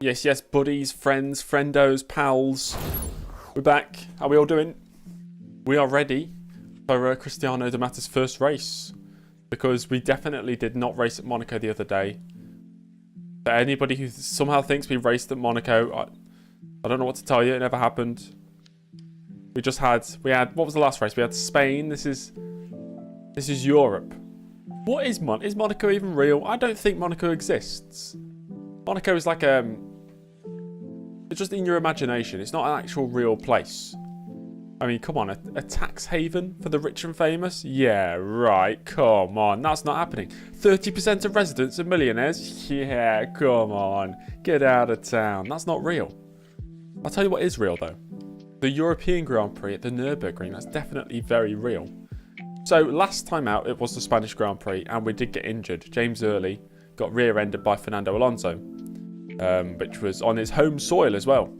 Yes, yes, buddies, friends, friendos, pals. We're back. How are we all doing? We are ready for Cristiano Da Matta's first race. Because we definitely did not race at Monaco the other day. For anybody who somehow thinks we raced at Monaco, I don't know what to tell you. It never happened. We had, what was the last race? We had Spain. This is Europe. What is Monaco? Is Monaco even real? I don't think Monaco exists. Monaco is like it's just in your imagination. It's not an actual real place. I mean, come on, a tax haven for the rich and famous? Yeah, right, come on, that's not happening. 30% of residents are millionaires? Yeah, come on, get out of town. That's not real. I'll tell you what is real, though. The European Grand Prix at the Nurburgring, that's definitely very real. So, last time out, it was the Spanish Grand Prix, and we did get injured. James Early got rear-ended by Fernando Alonso, which was on his home soil as well.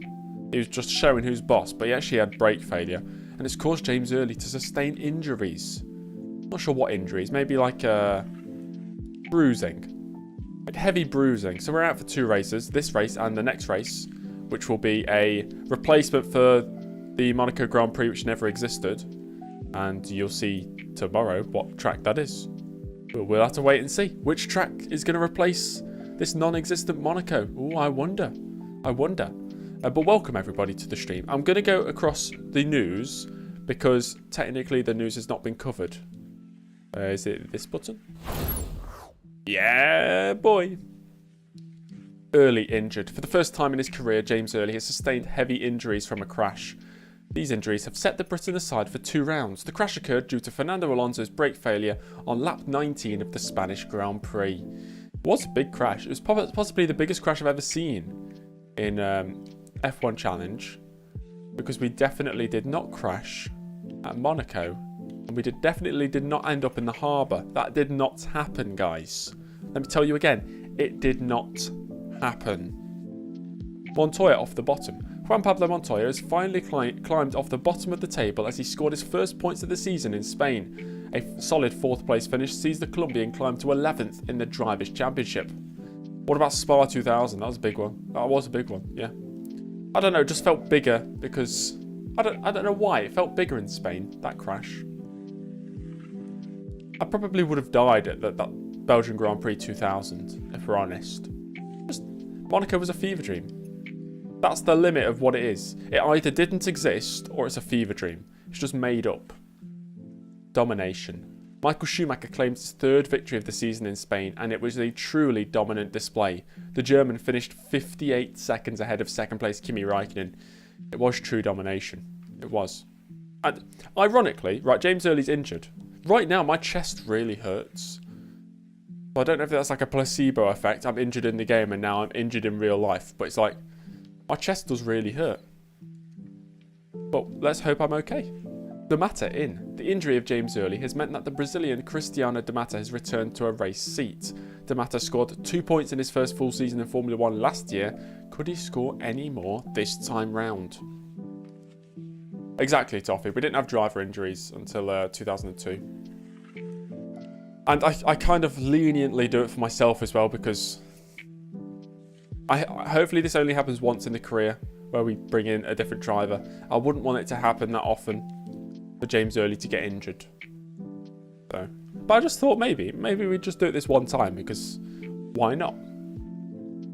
He was just showing who's boss, but he actually had brake failure, and it's caused James Early to sustain injuries. Not sure what injuries, maybe like bruising, like heavy bruising. So we're out for 2 races, this race and the next race, which will be a replacement for the Monaco Grand Prix, which never existed, and you'll see tomorrow what track that is. But we'll have to wait and see which track is going to replace this non-existent Monaco. Oh, I wonder. But welcome everybody to the stream. I'm going to go across the news because technically the news has not been covered. Is it this button? Yeah, boy. Early injured. For the first time in his career, James Early has sustained heavy injuries from a crash. These injuries have set the Briton aside for 2 rounds. The crash occurred due to Fernando Alonso's brake failure on lap 19 of the Spanish Grand Prix. It was a big crash. It was possibly the biggest crash I've ever seen in F1 Challenge, because we definitely did not crash at Monaco, and we definitely did not end up in the harbour. That did not happen, guys. Let me tell you again, it did not happen. Montoya off the bottom. Juan Pablo Montoya has finally climbed off the bottom of the table as he scored his first points of the season in Spain. A solid 4th place finish sees the Colombian climb to 11th in the Drivers' Championship. What about Spa 2000? That was a big one. That was a big one, yeah. I don't know, it just felt bigger because I don't know why it felt bigger in Spain, that crash. I probably would have died at that Belgian Grand Prix 2000, if we're honest. Just Monaco was a fever dream. That's the limit of what it is. It either didn't exist or it's a fever dream. It's just made up. Domination. Michael Schumacher claimed his 3rd victory of the season in Spain, and it was a truly dominant display. The German finished 58 seconds ahead of 2nd place Kimi Räikkönen. It was true domination. It was. And ironically, right, James Early's injured. Right now, my chest really hurts. I don't know if that's like a placebo effect. I'm injured in the game and now I'm injured in real life. But it's like, my chest does really hurt. But let's hope I'm okay. Da Matta in. The injury of James Early has meant that the Brazilian Cristiano Da Matta has returned to a race seat. Da Matta scored 2 points in his first full season in Formula 1 last year. Could he score any more this time round? Exactly, Toffee. We didn't have driver injuries until 2002. And I kind of leniently do it for myself as well because hopefully this only happens once in the career where we bring in a different driver. I wouldn't want it to happen that often for James Early to get injured. So, but I just thought maybe we'd just do it this one time because why not?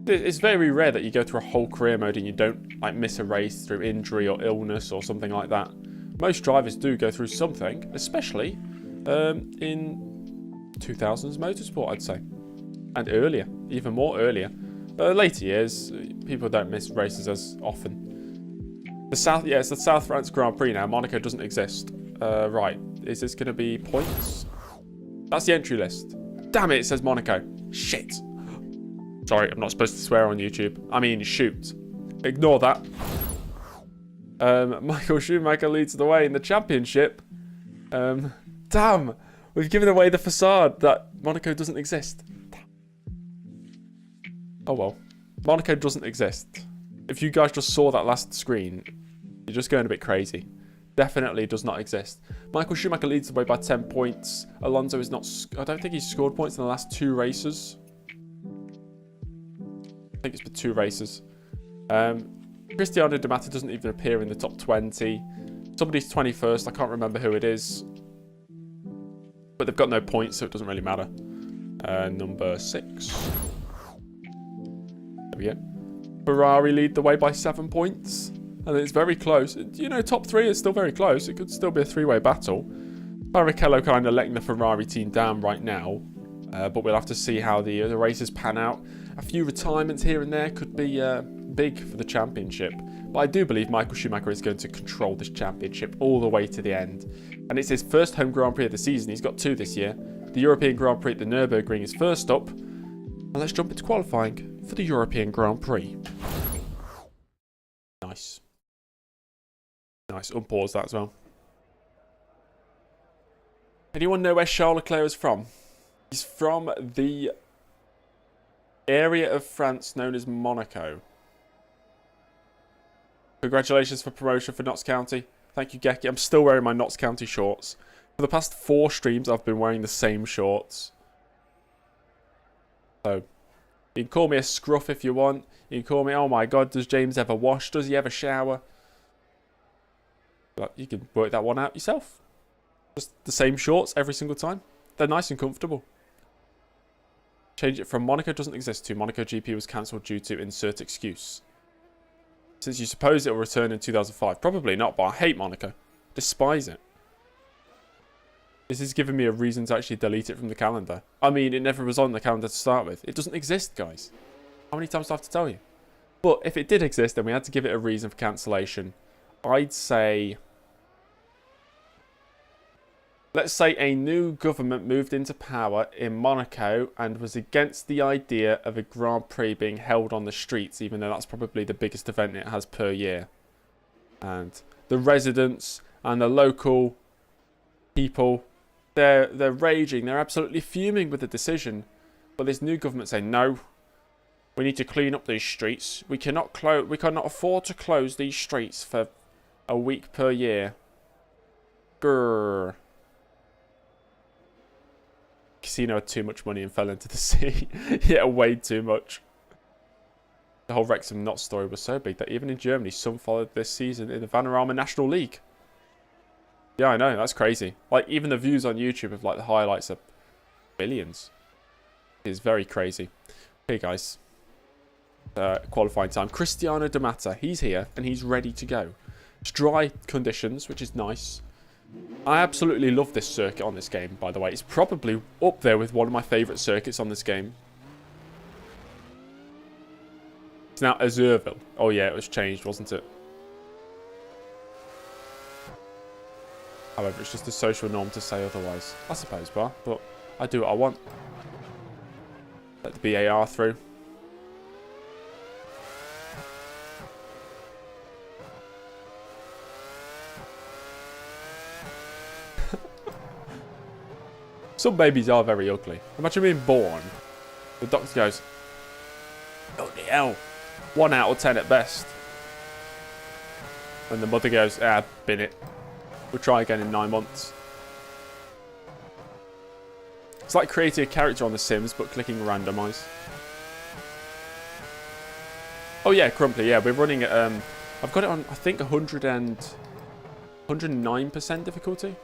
It's very rare that you go through a whole career mode and you don't like miss a race through injury or illness or something like that. Most drivers do go through something, especially in 2000s motorsport, I'd say, and earlier, even more earlier. Later years, people don't miss races as often. It's the South France Grand Prix now. Monaco doesn't exist. Right, is this going to be points? That's the entry list. Damn it, it says Monaco. Shit. Sorry, I'm not supposed to swear on YouTube. I mean, shoot. Ignore that. Michael Schumacher leads the way in the championship. Damn, we've given away the facade that Monaco doesn't exist. Oh well, Monaco doesn't exist. If you guys just saw that last screen, you're just going a bit crazy. Definitely does not exist. Michael Schumacher leads the way by 10 points. Alonso is not... I don't think he's scored points in the last 2 races. I think it's for 2 races. Cristiano Da Matta doesn't even appear in the top 20. Somebody's 21st. I can't remember who it is. But they've got no points, so it doesn't really matter. Number 6. There we go. Ferrari lead the way by 7 points. And it's very close. You know, top 3 is still very close. It could still be a 3-way battle. Barrichello kind of letting the Ferrari team down right now. But we'll have to see how the races pan out. A few retirements here and there could be big for the championship. But I do believe Michael Schumacher is going to control this championship all the way to the end. And it's his first home Grand Prix of the season. He's got 2 this year. The European Grand Prix at the Nurburgring is first up. And let's jump into qualifying for the European Grand Prix. Nice. Nice. Unpause that as well. Anyone know where Charles Leclerc is from? He's from the area of France known as Monaco. Congratulations for promotion for Notts County. Thank you, Gecky. I'm still wearing my Notts County shorts. For the past 4 streams, I've been wearing the same shorts. So, you can call me a scruff if you want. You can call me, oh my god, does James ever wash? Does he ever shower? But you can work that one out yourself. Just the same shorts every single time. They're nice and comfortable. Change it from Monaco doesn't exist to Monaco GP was cancelled due to insert excuse. Since you suppose it will return in 2005. Probably not, but I hate Monaco. Despise it. This is giving me a reason to actually delete it from the calendar. I mean, it never was on the calendar to start with. It doesn't exist, guys. How many times do I have to tell you? But if it did exist and we had to give it a reason for cancellation, I'd say... Let's say a new government moved into power in Monaco and was against the idea of a Grand Prix being held on the streets, even though that's probably the biggest event it has per year. And the residents and the local people, they're raging. They're absolutely fuming with the decision. But this new government saying, no, we need to clean up these streets. We cannot afford to close these streets for a week per year. Grrr. Casino had too much money and fell into the sea. Yeah, way too much. The whole Wrexham Notts story was so big that even in Germany, some followed this season in the Vanarama National League. Yeah, I know, that's crazy. Like, even the views on YouTube of like the highlights are billions. It is very crazy. Okay, guys. Qualifying time. Cristiano Da Matta, he's here and he's ready to go. It's dry conditions, which is nice. I absolutely love this circuit on this game, by the way. It's probably up there with one of my favourite circuits on this game. It's now Azurville. Oh yeah, it was changed, wasn't it? However, it's just a social norm to say otherwise. I suppose, but I do what I want. Let the BAR through. Some babies are very ugly. Imagine being born. The doctor goes, oh the hell. 1 out of 10 at best. And the mother goes, ah, bin it. We'll try again in 9 months. It's like creating a character on The Sims, but clicking randomize. Oh yeah, Crumply, yeah, we're running at, I've got it on, I think, 109% difficulty.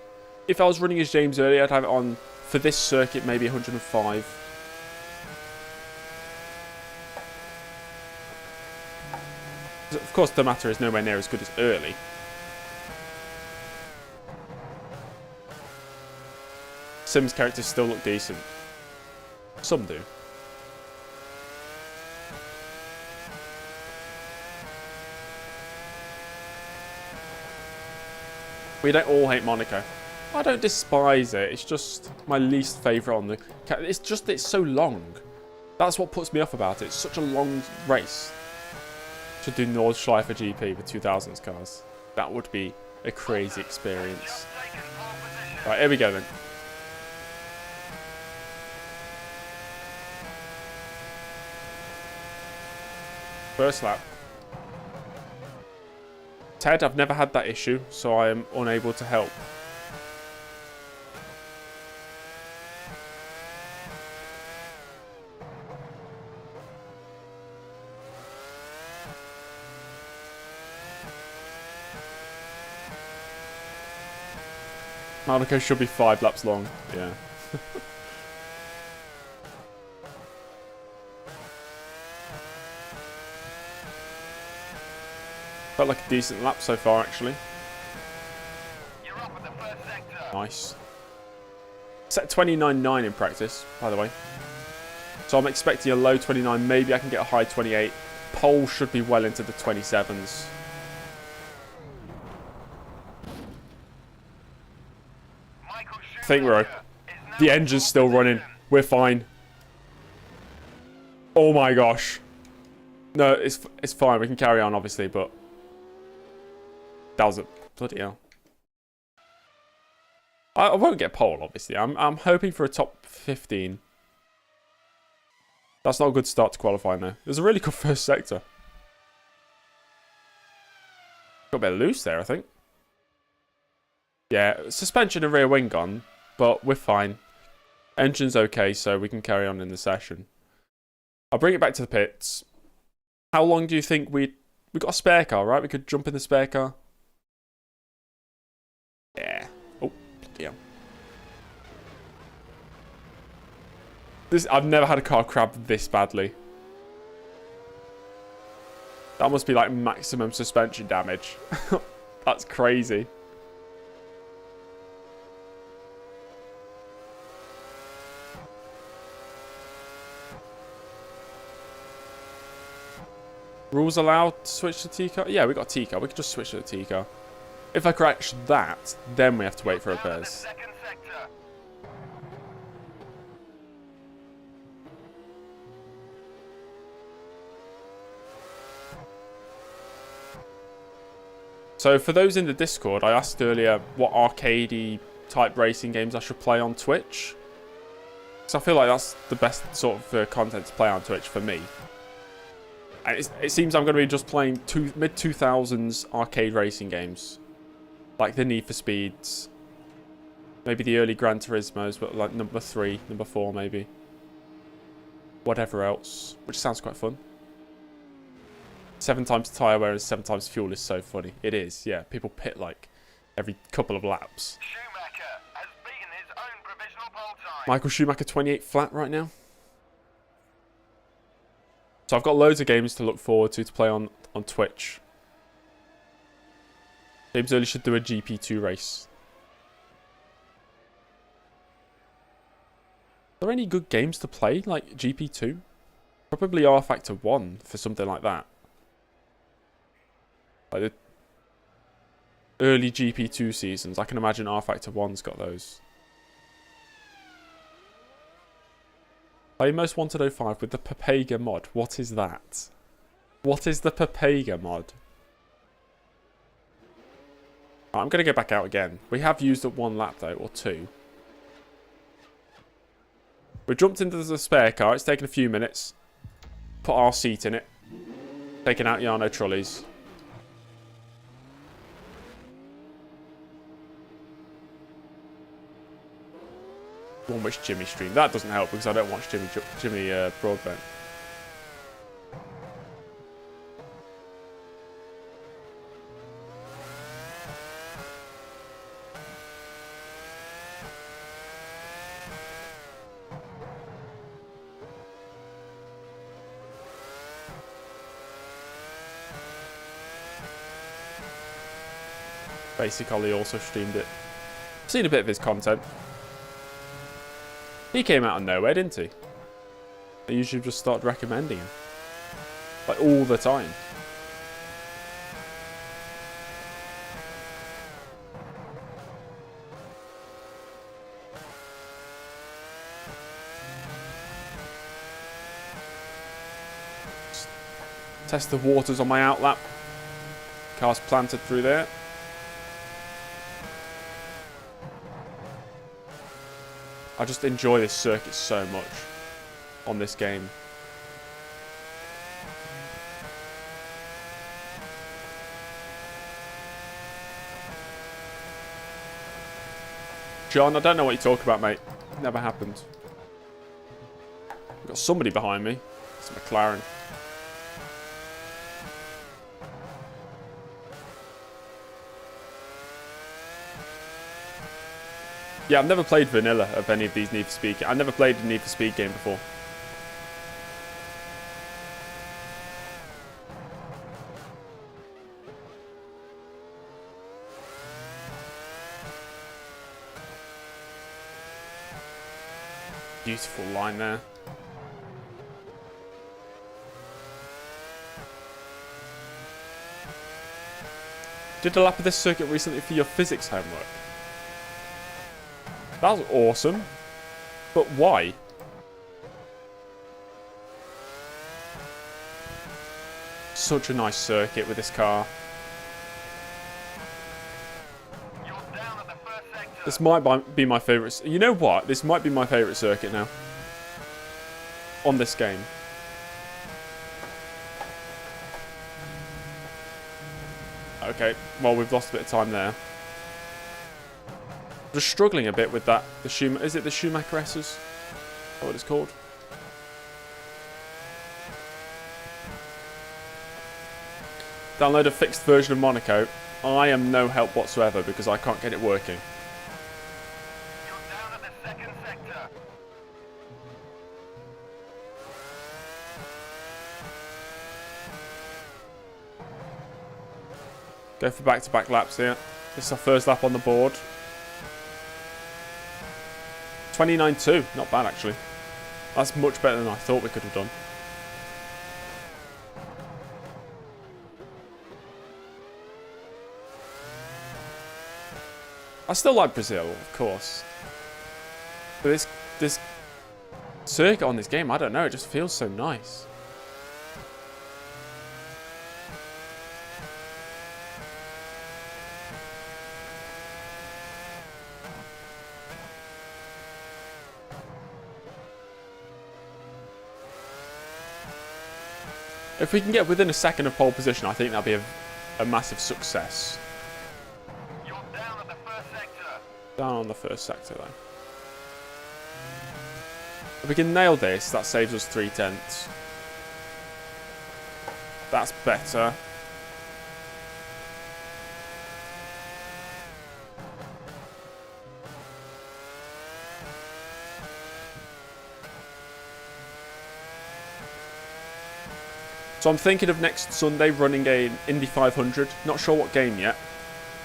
If I was running as James earlier, I'd have it on, for this circuit, maybe 105. Of course, the matter is nowhere near as good as early. Sims characters still look decent. Some do. We don't all hate Monaco. I don't despise it. It's just my least favourite on the... It's just, it's so long. That's what puts me off about it. It's such a long race. Should do Nordschleife GP with 2000s cars. That would be a crazy experience. Right, here we go then. First lap. Ted, I've never had that issue, so I am unable to help. Monaco should be 5 laps long. Yeah. Felt like a decent lap so far, actually. You're up at the first sector. Nice. Set 29.9 in practice, by the way. So I'm expecting a low 29. Maybe I can get a high 28. Pole should be well into the 27s. I think we're... The engine's still running. We're fine. Oh my gosh. No, it's fine. We can carry on, obviously, but... That was a... Bloody hell. I won't get pole, obviously. I'm hoping for a top 15. That's not a good start to qualifying, though. It was a really good first sector. Got a bit loose there, I think. Yeah, suspension and rear wing gone, but we're fine. Engine's okay, so we can carry on in the session. I'll bring it back to the pits. How long do you think we got a spare car, right? We could jump in the spare car. Yeah. Oh, yeah. I've never had a car crab this badly. That must be like maximum suspension damage. That's crazy. Rules allowed to switch to T-car? Yeah, we got a T-car. We could just switch to the T-car. If I crash that, then we have to wait for repairs. So for those in the Discord, I asked earlier what arcadey type racing games I should play on Twitch. So I feel like that's the best sort of content to play on Twitch for me. And it seems I'm going to be just playing mid-2000s arcade racing games. Like the Need for Speeds. Maybe the early Gran Turismos, but like number 3, number 4 maybe. Whatever else. Which sounds quite fun. 7 times tyre wear and 7 times fuel is so funny. It is, yeah. People pit like every couple of laps. Schumacher has beaten his own provisional pole time. Michael Schumacher 28 flat right now. So I've got loads of games to look forward to play on Twitch. James Early should do a GP2 race. Are there any good games to play, like GP2? Probably R Factor 1 for something like that. Like the early GP2 seasons. I can imagine R Factor 1's got those. Play Most Wanted 05 with the Papega mod. What is that? What is the Papega mod? I'm going to go back out again. We have used up 1 lap though, or 2. We jumped into the spare car. It's taken a few minutes. Put our seat in it. Taking out Yarno trolleys. One which Jimmy streamed. That doesn't help because I don't watch Jimmy Broadbent. Basic Ollie also streamed it. Seen a bit of his content. He came out of nowhere, didn't he? They usually just started recommending him. Like, all the time. Just test the waters on my outlap. Car's planted through there. I just enjoy this circuit so much on this game. John, I don't know what you talk about, mate. Never happened. I've got somebody behind me. It's a McLaren. Yeah, I've never played vanilla of any of these Need for Speed games. I've never played a Need for Speed game before. Beautiful line there. Did a lap of this circuit recently for your physics homework. That was awesome. But why? Such a nice circuit with this car. You're down at the first sector. This might be my favourite. You know what? This might be my favourite circuit now. On this game. Okay, well, we've lost a bit of time there. Just struggling a bit with that. Is it the Schumacher S's? Is that what it's called? Download a fixed version of Monaco. I am no help whatsoever because I can't get it working. You're down at the second sector. Go for back-to-back laps here. This is our first lap on the board. 29.2. Not bad, actually. That's much better than I thought we could have done. I still like Brazil, of course. But this circuit on this game, I don't know, it just feels so nice. If we can get within a second of pole position, I think that'll be a massive success. You're down at the first sector. Down on the first sector, though. If we can nail this, that saves us 3/10. That's better. So I'm thinking of next Sunday running an Indy 500. Not sure what game yet,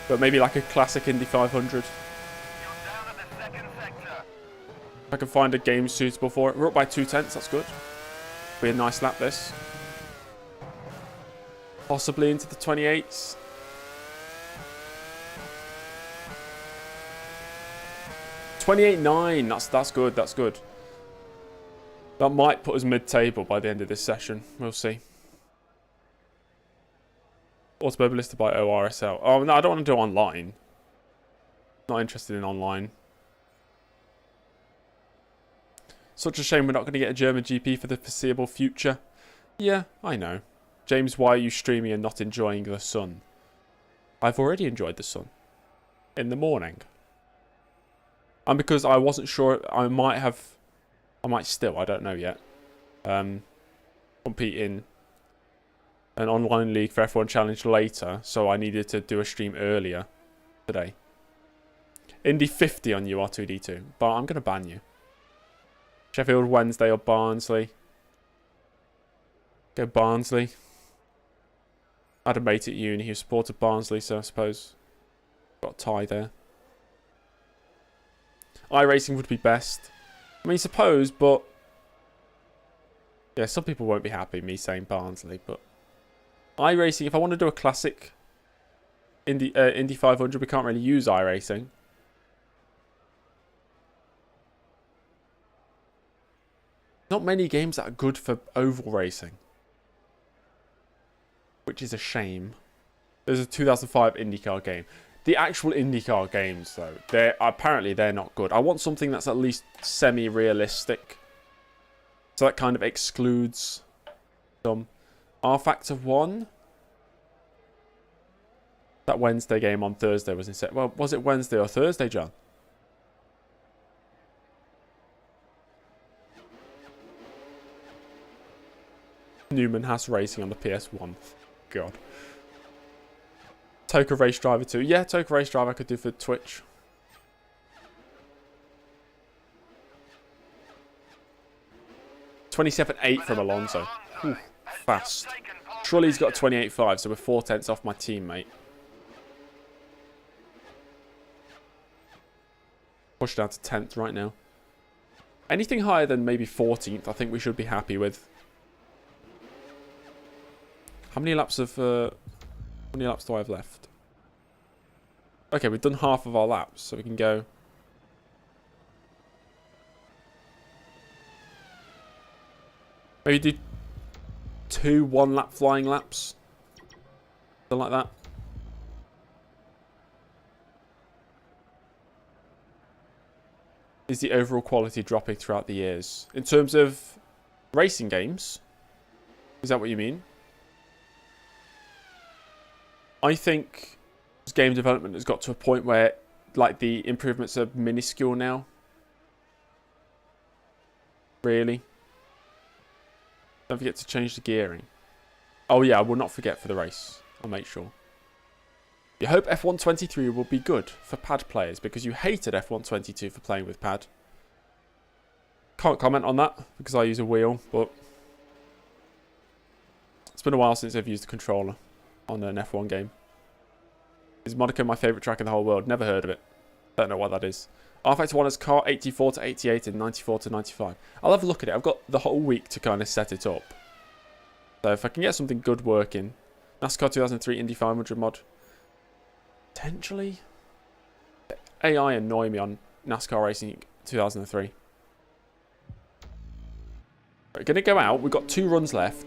but maybe like a classic Indy 500. You're down at the second sector. If I can find a game suitable for it. We're up by 2/10, that's good. Be a nice lap this. Possibly into the 28s. .28.9, that's good, that's good. That might put us mid-table by the end of this session. We'll see. Automobilista by ORSL. Oh, no, I don't want to do online. Not interested in online. Such a shame we're not going to get a German GP for the foreseeable future. Yeah, I know. James, why are you streaming and not enjoying the sun? I've already enjoyed the sun. In the morning. And because I wasn't sure, I might still, I don't know yet. Compete in an online league for F1 Challenge later, so I needed to do a stream earlier today. Indy 50 on UR2D2, but I'm going to ban you. Sheffield Wednesday or Barnsley. Go Barnsley. I had a mate at uni who supported Barnsley, so I suppose got a tie there. iRacing would be best. I mean, suppose, but yeah, some people won't be happy me saying Barnsley, but iRacing, if I want to do a classic Indy 500, we can't really use iRacing. Not many games that are good for oval racing, which is a shame. There's a 2005 IndyCar game. The actual IndyCar games, though, they're not good. I want something that's at least semi-realistic. So that kind of excludes some. R-Factor 1? That Wednesday game on Thursday was instead. Well, was it Wednesday or Thursday, John? Newman has racing on the PS1. God. Toka Race Driver 2. Yeah, Toka Race Driver I could do for Twitch. 27.8 from Alonso. Whew, fast. Trulli's got a 28.5, so we're 4 tenths off my teammate. Pushed down to 10th right now. Anything higher than maybe 14th, I think we should be happy with. How many laps of... how many laps do I have left? Okay, we've done half of our laps, so we can go... Maybe do 2 one-lap flying laps. Something like that. Is the overall quality dropping throughout the years? In terms of racing games? Is that what you mean? I think game development has got to a point where like the improvements are minuscule now. Really? Don't forget to change the gearing. Oh yeah, I will not forget for the race. I'll make sure. You hope F123 will be good for pad players because you hated F122 for playing with pad. Can't comment on that because I use a wheel, but it's been a while since I've used a controller on an F1 game. Is Monaco my favourite track in the whole world? Never heard of it. Don't know what that is. R-Factor 1 has car 84 to 88 and 94 to 95. I'll have a look at it. I've got the whole week to kind of set it up. So if I can get something good working. NASCAR 2003 Indy 500 mod. Potentially. AI annoy me on NASCAR Racing 2003. We're going to go out. We've got 2 runs left.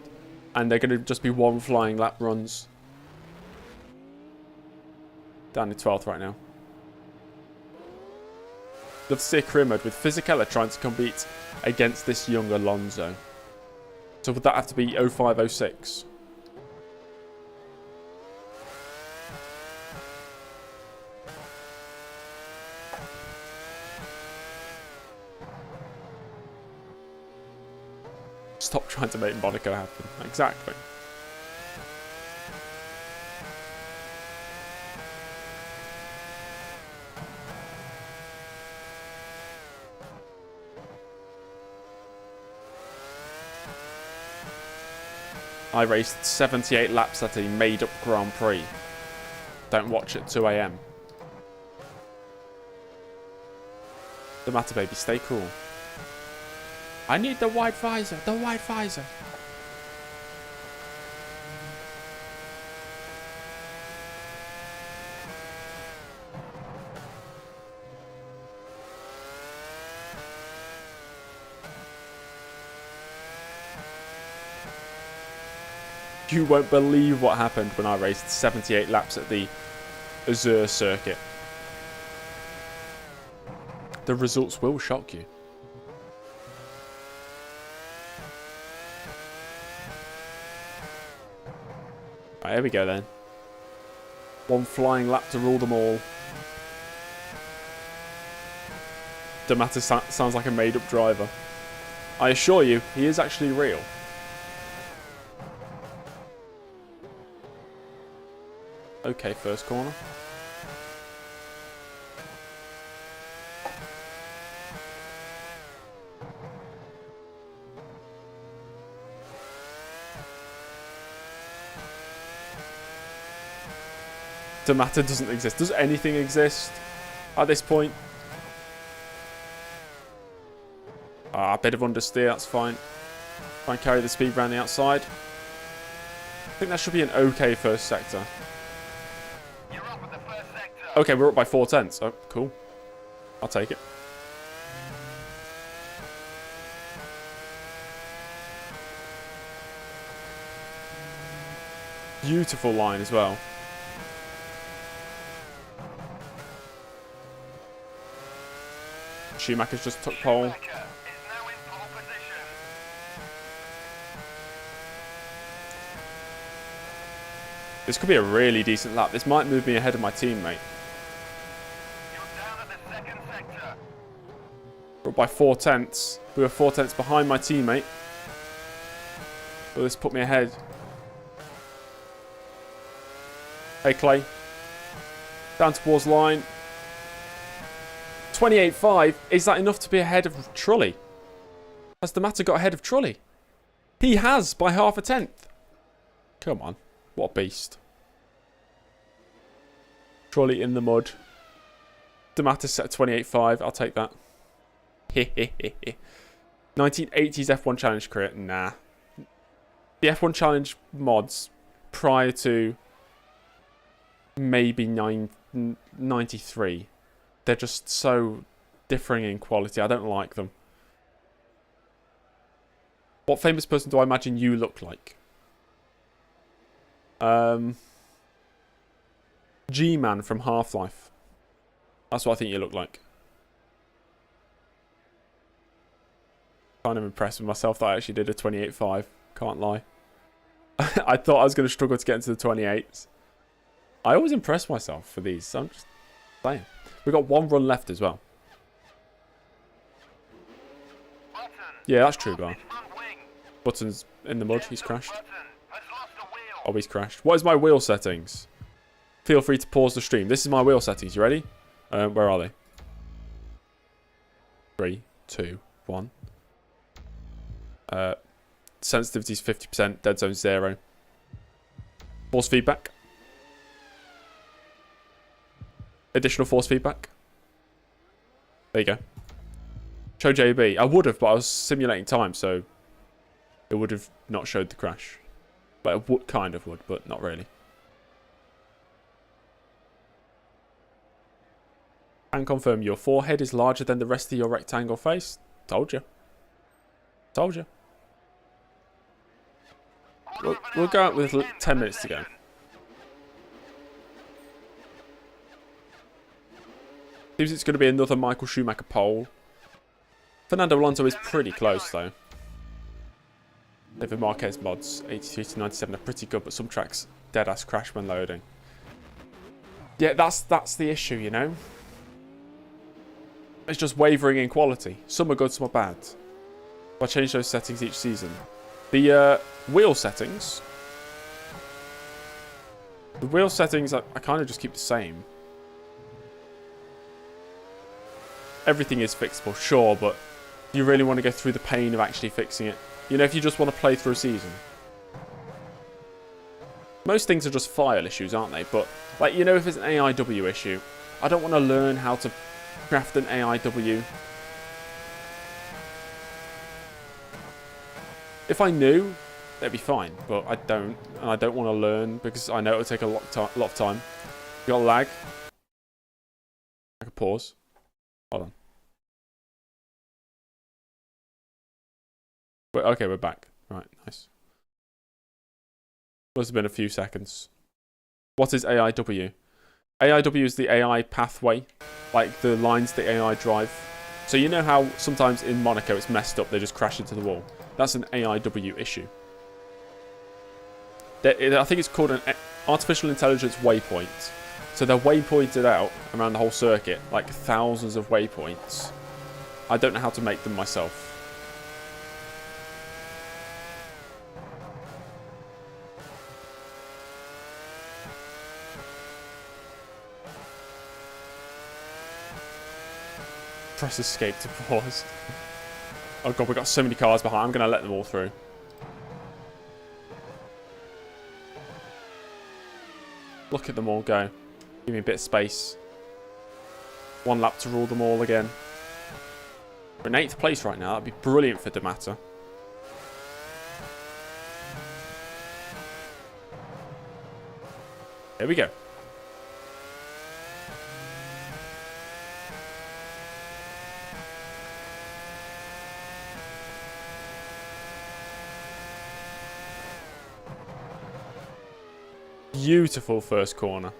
And they're going to just be 1 flying lap runs. Down in 12th right now. Love to see a career mode with Fisichella trying to compete against this young Alonso. So would that have to be 05, 06? Stop trying to make Monaco happen. Exactly. I raced 78 laps at a made-up Grand Prix. Don't watch at 2 AM. Da Matta, baby, stay cool. I need the white visor, the white visor. You won't believe what happened when I raced 78 laps at the Azure circuit. The results will shock you. Right, here we go then. 1 flying lap to rule them all. Da Matta sounds like a made-up driver. I assure you, he is actually real. Okay, first corner. Da Matta doesn't exist. Does anything exist at this point? A bit of understeer, that's fine. Try and carry the speed around the outside. I think that should be an okay first sector. You're up at the first sector. Okay, we're up by 4 tenths. Oh, cool. I'll take it. Beautiful line as well. Schumacher's just took pole. Schumacher is now in pole position. This could be a really decent lap. This might move me ahead of my teammate. You're down at the second sector. We're up by 4 tenths. We were 4 tenths behind my teammate. Will this put me ahead? Hey, Clay. Down towards line. 28.5. Is that enough to be ahead of Trulli? Has Da Matta got ahead of Trulli? He has, by half a tenth. Come on. What a beast. Trulli in the mud. Da Matta set 28.5. I'll take that. 1980s F1 Challenge career. Nah. The F1 Challenge mods prior to maybe 93. They're just so differing in quality. I don't like them. What famous person do I imagine you look like? G-Man from Half-Life. That's what I think you look like. Kind of impressed with myself that I actually did a 28.5. Can't lie. I thought I was going to struggle to get into the 28s. I always impress myself for these. So I'm just saying. We've got one run left as well. Yeah, that's true, Bar. Button's in the mud. He's crashed. Oh, he's crashed. What is my wheel settings? Feel free to pause the stream. This is my wheel settings. You ready? Where are they? 3, 2, 1. Sensitivity is 50%. Dead zone 0. Force feedback. Additional force feedback. There you go. Show JB. I would have, but I was simulating time, so it would have not showed the crash. But it would, kind of would, but not really. Can confirm your forehead is larger than the rest of your rectangle face. Told you. Told you. We'll go out with 10 minutes to go. Seems it's going to be another Michael Schumacher pole. Fernando Alonso is pretty close, though. David Marquez mods 83 to 97 are pretty good, but some tracks dead-ass crash when loading. Yeah, that's the issue, you know? It's just wavering in quality. Some are good, some are bad. I change those settings each season. The wheel settings... The wheel settings, I kind of just keep the same. Everything is fixable, sure, but you really want to go through the pain of actually fixing it. You know, if you just want to play through a season. Most things are just file issues, aren't they? But, like, you know, if it's an AIW issue, I don't want to learn how to craft an AIW. If I knew, that'd be fine, but I don't. And I don't want to learn because I know it'll take a lot of time. You got lag? I can pause. Hold on. But okay, we're back. Right, nice. Must have been a few seconds. What is AIW? AIW is the AI pathway, like the lines the AI drive. So you know how sometimes in Monaco it's messed up, they just crash into the wall. That's an AIW issue. I think it's called an artificial intelligence waypoint. So they're waypointed out around the whole circuit, like thousands of waypoints. I don't know how to make them myself. Press escape to pause. Oh god, we've got so many cars behind. I'm going to let them all through. Look at them all go. Give me a bit of space. One lap to rule them all again. We're in 8th place right now. That'd be brilliant for Da Matta. Here we go. Beautiful first corner.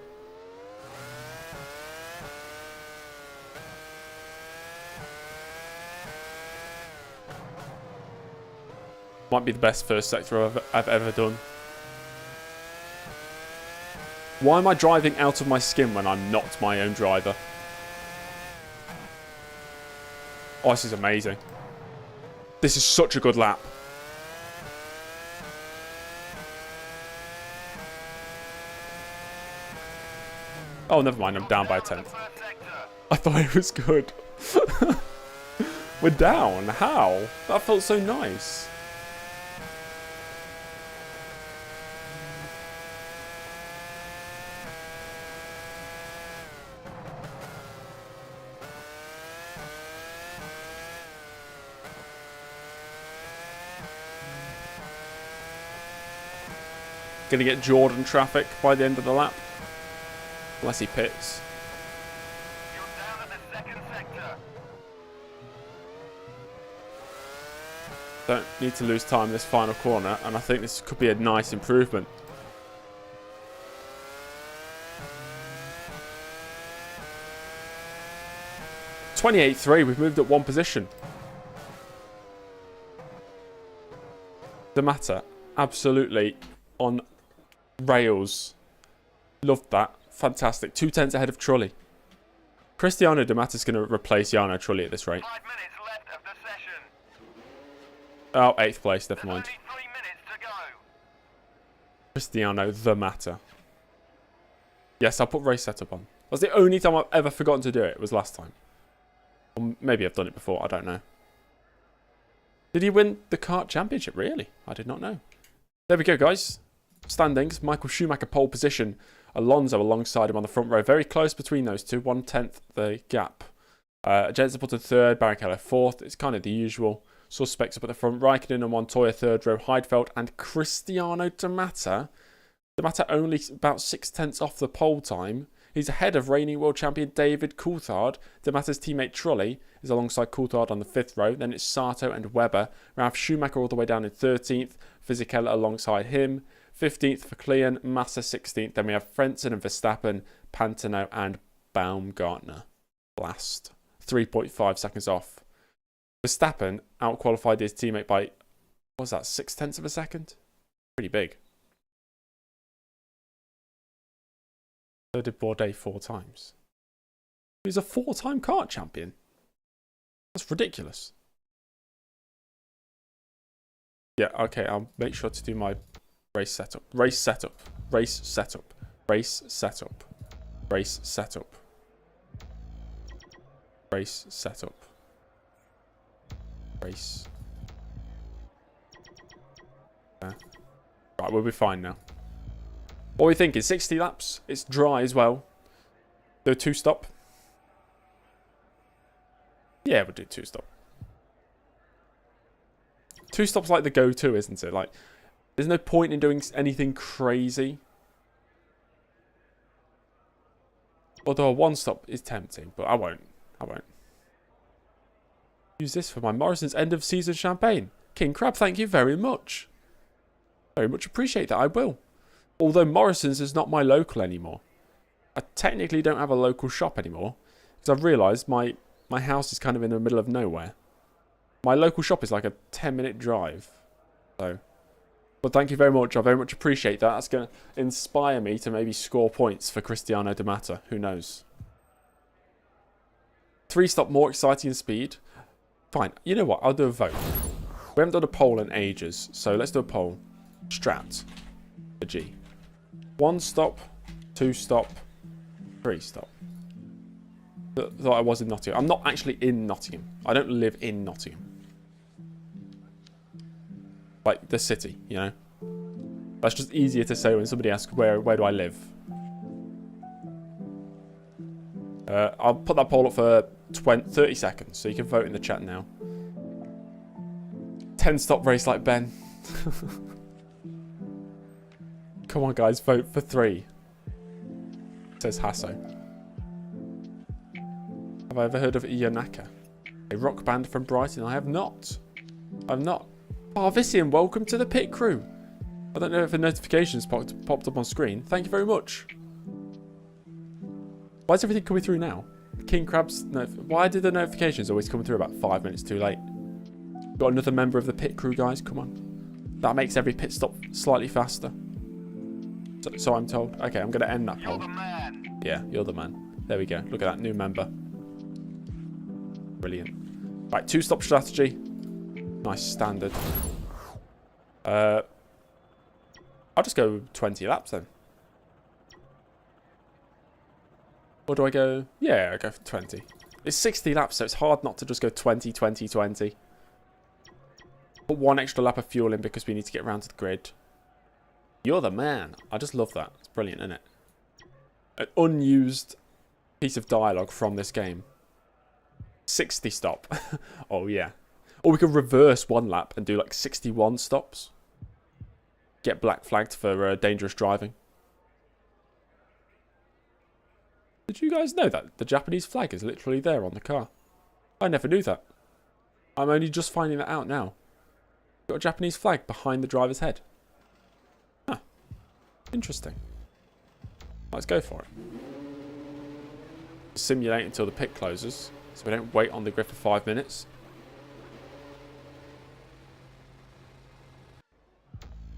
Might be the best first sector I've ever done. Why am I driving out of my skin when I'm not my own driver? Oh, this is amazing. This is such a good lap. Oh, never mind. I'm down by a tenth. I thought it was good. We're down. How? That felt so nice. Gonna get Jordan traffic by the end of the lap. Unless he pits. You're down at the second sector. Don't need to lose time in this final corner, and I think this could be a nice improvement. .28.3, we've moved up one position. Da Matta, absolutely on rails. Loved that. Fantastic. 2/10 ahead of Trulli. Cristiano Da Matta's going to replace Jarno Trulli at this rate. 5 minutes left of the session. Oh, 8th place, never mind. Only 3 minutes to go. Cristiano Da Matta. Yes, I'll put race setup on. That's the only time I've ever forgotten to do it, was last time. Or maybe I've done it before, I don't know. Did he win the kart championship? Really? I did not know. There we go, guys. Standings. Michael Schumacher pole position. Alonso alongside him on the front row. Very close between those two. 1/10 the gap. Jensen put in third. Barrichello fourth. It's kind of the usual suspects up at the front. Raikkonen and Montoya third row. Heidfeld and Cristiano Da Matta. Da Matta only about 6/10 off the pole time. He's ahead of reigning world champion David Coulthard. Da Matta's teammate Trulli is alongside Coulthard on the 5th row. Then it's Sato and Webber. Ralph Schumacher all the way down in 13th. Fisichella alongside him. 15th for Klein, Massa 16th. Then we have Frentzen and Verstappen, Pantano and Baumgartner. Last. 3.5 seconds off. Verstappen outqualified his teammate by, what was that, 6/10 of a second? Pretty big. So did Bourdais 4 times. He's a 4-time kart champion. That's ridiculous. Yeah, okay, I'll make sure to do my race setup. Race setup. Race setup. Race setup. Race setup. Race setup. Race. Yeah. Right, we'll be fine now. What are we thinking? 60 laps? It's dry as well. Do a 2-stop. Yeah, we'll do 2-stop. 2-stop's like the go-to, isn't it? Like, there's no point in doing anything crazy. Although a 1-stop is tempting, but I won't. I won't. Use this for my Morrison's end of season champagne. King Crab, thank you very much. Very much appreciate that. I will. Although Morrison's is not my local anymore. I technically don't have a local shop anymore. Because I've realised my house is kind of in the middle of nowhere. My local shop is like a 10-minute drive. So, but thank you very much. I very much appreciate that. That's going to inspire me to maybe score points for Cristiano Da Matta. Who knows? 3-stop more exciting speed. Fine. You know what? I'll do a vote. We haven't done a poll in ages. So let's do a poll. Strat. A G. 1-stop, 2-stop, 3-stop. Thought I was in Nottingham. I'm not actually in Nottingham. I don't live in Nottingham. Like the city, you know. That's just easier to say when somebody asks where do I live. I'll put that poll up for 30 seconds, so you can vote in the chat now. 10-stop race like Ben. Come on, guys, vote for 3. Says Hasso. Have I ever heard of Ionaka? A rock band from Brighton? I have not. I've not. Parvisian, welcome to the pit crew. I don't know if a notification's popped up on screen. Thank you very much. Why is everything coming through now? King Crab's... Why did the notifications always come through about 5 minutes too late? Got another member of the pit crew, guys. Come on. That makes every pit stop slightly faster. So I'm told. Okay, I'm going to end that poll. You're the man. Yeah, you're the man. There we go. Look at that new member. Brilliant. Right, 2-stop strategy. Nice standard. I'll just go 20 laps then. Or do I go... Yeah, I go for 20. It's 60 laps, so it's hard not to just go 20, 20, 20. Put one extra lap of fuel in because we need to get around to the grid. You're the man. I just love that. It's brilliant, isn't it? An unused piece of dialogue from this game. 60 stop. Oh, yeah. Or we could reverse one lap and do like 61 stops. Get black flagged for dangerous driving. Did you guys know that the Japanese flag is literally there on the car? I never knew that. I'm only just finding that out now. Got a Japanese flag behind the driver's head. Huh. Interesting. Let's go for it. Simulate until the pit closes, so we don't wait on the grid for 5 minutes.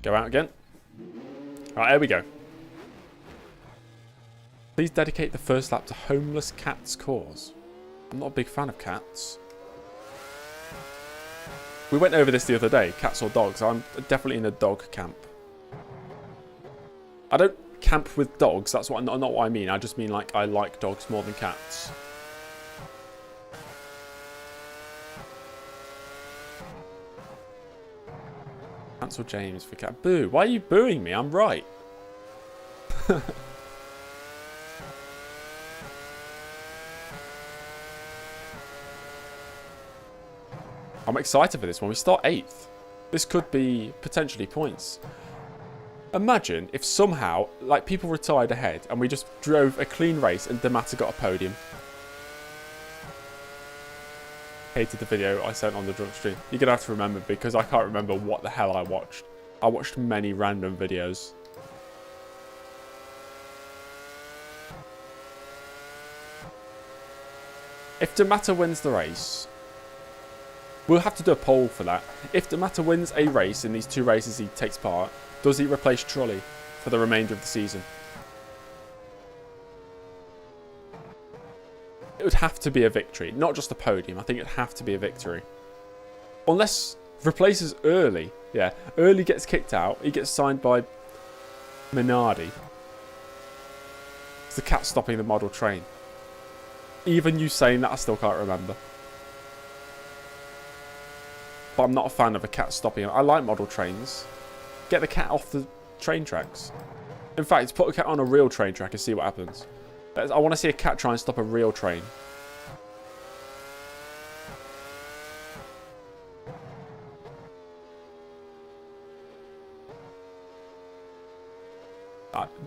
Go out again. Alright, there we go. Please dedicate the first lap to homeless cats' cause. I'm not a big fan of cats. We went over this the other day, cats or dogs. I'm definitely in a dog camp. I don't camp with dogs, that's not what I mean. I just mean like I like dogs more than cats. Cancel James for cat. Boo. Why are you booing me? I'm right. I'm excited for this one. We start 8th. This could be potentially points. Imagine if somehow, like, people retired ahead and we just drove a clean race and Da Matta got a podium. Hated the video I sent on the drunk stream. You're going to have to remember because I can't remember what the hell I watched. I watched many random videos. If Da Matta wins the race, we'll have to do a poll for that. If Da Matta wins a race in these 2 races he takes part, does he replace Trulli for the remainder of the season? It would have to be a victory, not just a podium. I think it'd have to be a victory. Unless replaces early. Yeah, early gets kicked out. He gets signed by Minardi. It's the cat stopping the model train. Even you saying that, I still can't remember. But I'm not a fan of a cat stopping. I like model trains. Get the cat off the train tracks. In fact, put a cat on a real train track and see what happens. I want to see a cat try and stop a real train.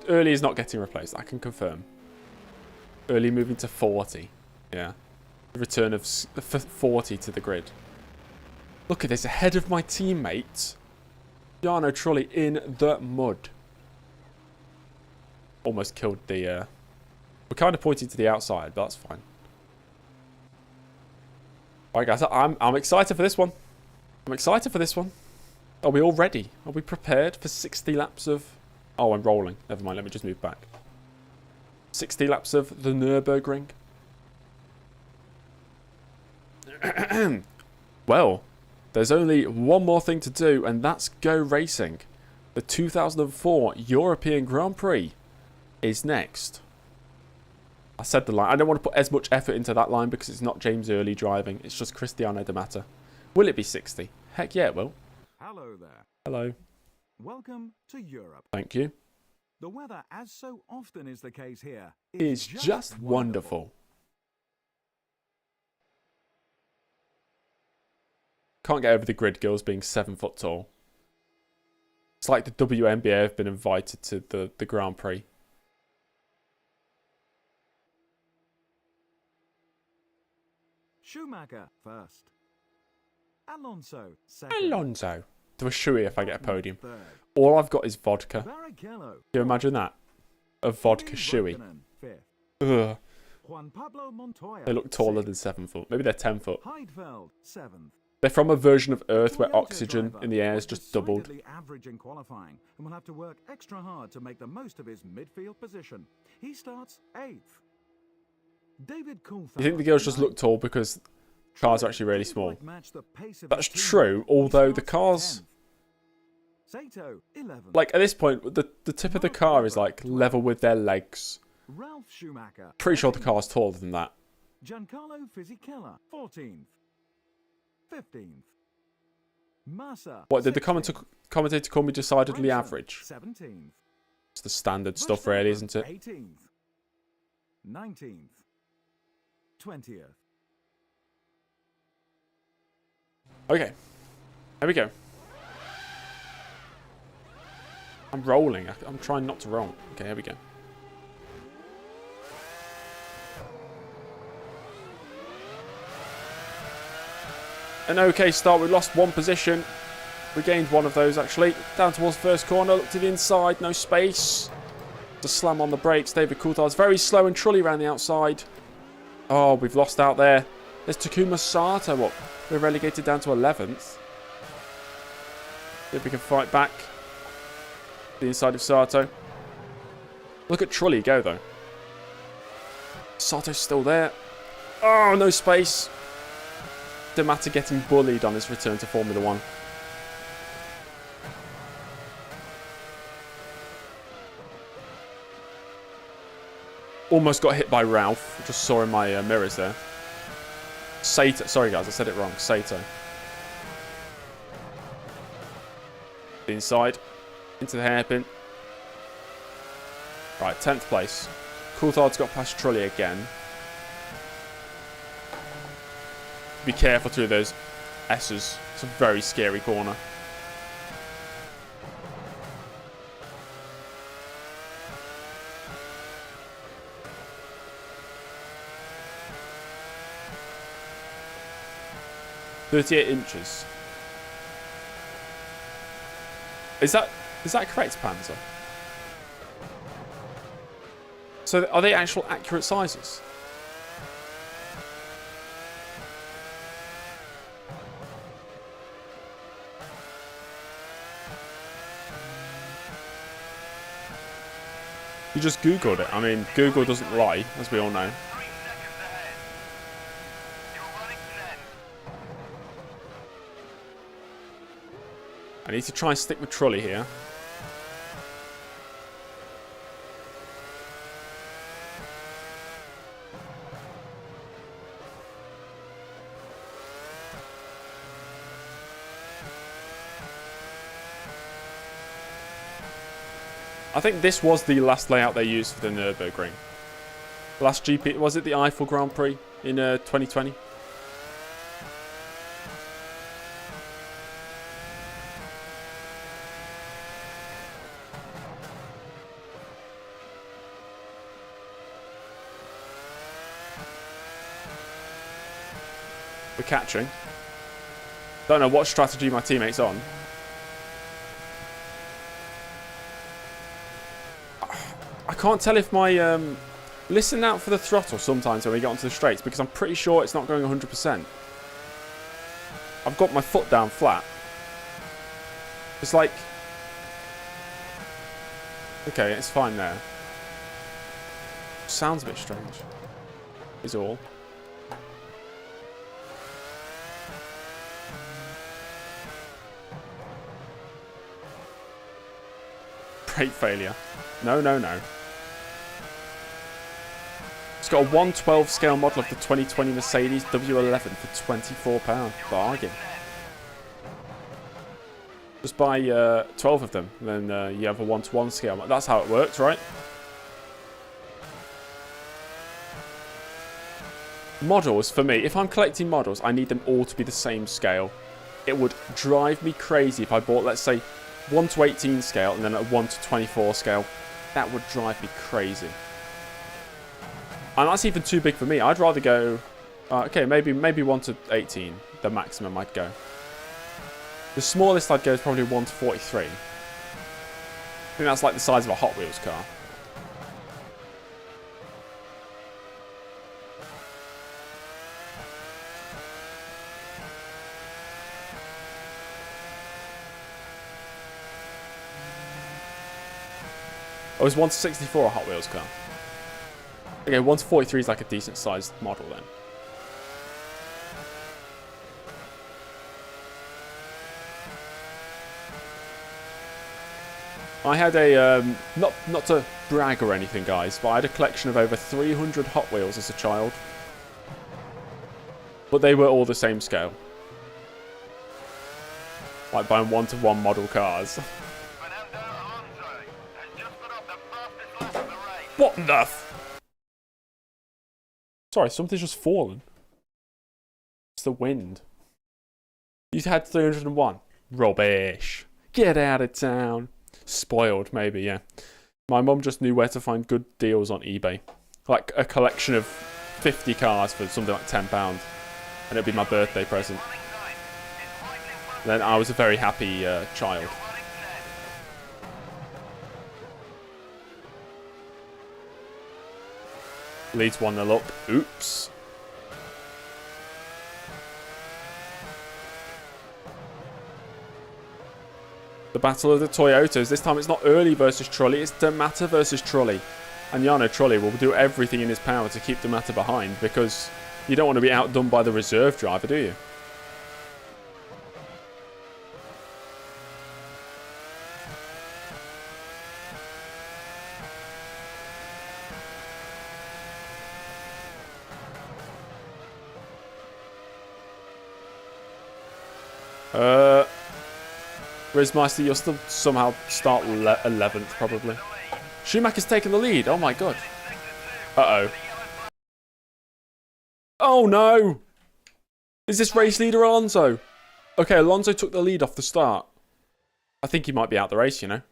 Early is not getting replaced, I can confirm. Early moving to 40. Yeah. The return of 40 to the grid. Look at this, ahead of my teammate. Jarno Trulli in the mud. Almost killed the... We're kind of pointing to the outside, but that's fine. Alright guys, I'm excited for this one. I'm excited for this one. Are we all ready? Are we prepared for 60 laps of... Oh, I'm rolling. Never mind, let me just move back. 60 laps of the Nurburgring. Well, there's only one more thing to do, and that's go racing. The 2004 European Grand Prix is next. I said the line. I don't want to put as much effort into that line because it's not James Early driving. It's just Cristiano Da Matta. Will it be 60? Heck yeah, it will. Hello there. Hello. Welcome to Europe. Thank you. The weather, as so often is the case here, Is just wonderful. Can't get over the grid girls being 7 foot tall. It's like the WNBA have been invited to the Grand Prix. Schumacher first. Alonso second. Alonso. To a shoey if I get a podium. Third. All I've got is vodka. Barrichello. Can you imagine that? A vodka shoey. Raikkonen, fifth. Ugh. Juan Pablo Montoya. They look taller than sixth. 7 foot. Maybe they're 10 foot. Heidfeld seventh. They're from a version of Earth where Toyota oxygen driver in the air is was just doubled. decidedly average in qualifying and will have to work extra hard to make the most of his midfield position. He starts 8th. David Coulthard. You think the girls just look tall because cars are actually really small? Match the pace of That's his team. true, although the He cars... starts 10th. Sato 11th. Like, at this point, the tip of the car is, like, level with their legs. Ralph Schumacher. Pretty sure the 8th. car's taller than that. Giancarlo Fisichella, 14th. 15th. Massa. What, did the 16th. commentator call me decidedly Bremson, average? 17th. It's the standard stuff, really, isn't it? 18th. 19th. 20th. Okay. There we go. I'm rolling. I'm trying not to roll. Okay, here we go. An okay start. We lost one position. We gained one of those, actually. Down towards the first corner. Look to the inside. No space. To slam on the brakes. David Coulthard's very slow and Trulli around the outside. Oh, we've lost out there. There's Takuma Sato. What? We're relegated down to 11th. See if we can fight back. The inside of Sato. Look at Trulli go, though. Sato's still there. Oh, no space. Da Matta getting bullied on his return to Formula 1. Almost got hit by Ralph. Just saw in my mirrors there. Sato. Sorry, guys. I said it wrong. Sato. The inside. Into the hairpin. Right, 10th place. Coulthard's got past Trulli again. Be careful through those S's. It's a very scary corner. "38 inches. Is that correct, Panzer? So are they actual accurate sizes? You just Googled it. I mean, Google doesn't lie, as we all know. 3 seconds ahead. You're running 10. I need to try and stick with Trulli here. I think this was the last layout they used for the Nurburgring. The last GP, was it the Eiffel Grand Prix in 2020? We're catching. Don't know what strategy my teammate's on. I can't tell if my... listen out for the throttle sometimes when we get onto the straights, because I'm pretty sure it's not going 100%. I've got my foot down flat. It's like... Okay, it's fine there. Sounds a bit strange. Is all. Brake failure. No, no, no. It's got a 112 scale model of the 2020 Mercedes W11 for £24. Bargain. Just buy 12 of them, and then you have a 1-to-1 scale. That's how it works, right? Models, for me, if I'm collecting models, I need them all to be the same scale. It would drive me crazy if I bought, let's say, 1-to-18 scale and then a 1-to-24 scale. That would drive me crazy. And that's even too big for me. I'd rather go... okay, maybe 1-to-18, the maximum I'd go. The smallest I'd go is probably 1-to-43. I think that's like the size of a Hot Wheels car. Oh, is 1-to-64 a Hot Wheels car? Okay, 1-to-43 is like a decent sized model then. I had a, not to brag or anything, guys, but I had a collection of over 300 Hot Wheels as a child. But they were all the same scale. Like buying one-to-one model cars. Fernando Alonso has just put up the fastest lap of the race. What the Sorry, something's just fallen. It's the wind. You had 301. Rubbish. Get out of town. Spoiled, maybe, yeah. My mum just knew where to find good deals on eBay. Like a collection of 50 cars for something like £10. And it'd be my birthday present. And then I was a very happy child. Leads 1-0 up. Oops. The battle of the Toyotas. This time it's not Early versus Trulli, it's Da Matta versus Trulli. And Jarno Trulli will do everything in his power to keep Da Matta behind, because you don't want to be outdone by the reserve driver, do you? Rizmeister, you'll still somehow start 11th, probably. Schumacher's taken the lead. Oh, my God. Uh-oh. Oh, no. Is this race leader Alonso? Okay, Alonso took the lead off the start. I think he might be out the race, you know.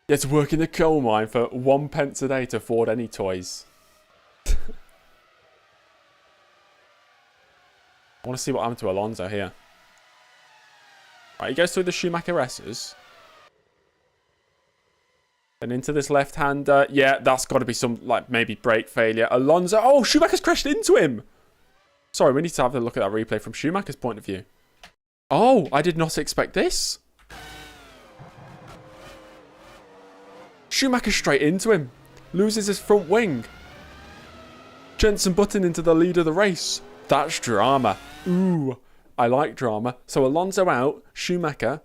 You had to work in the coal mine for 1 pence a day to afford any toys. I want to see what happened to Alonso here. Right, he goes through the Schumacher S's. And into this left-hander. Yeah, that's got to be some, like, maybe brake failure. Alonso. Oh, Schumacher's crashed into him. Sorry, we need to have a look at that replay from Schumacher's point of view. Oh, I did not expect this. Schumacher straight into him. Loses his front wing. Jenson Button into the lead of the race. That's drama. Ooh, I like drama. So Alonso out, Schumacher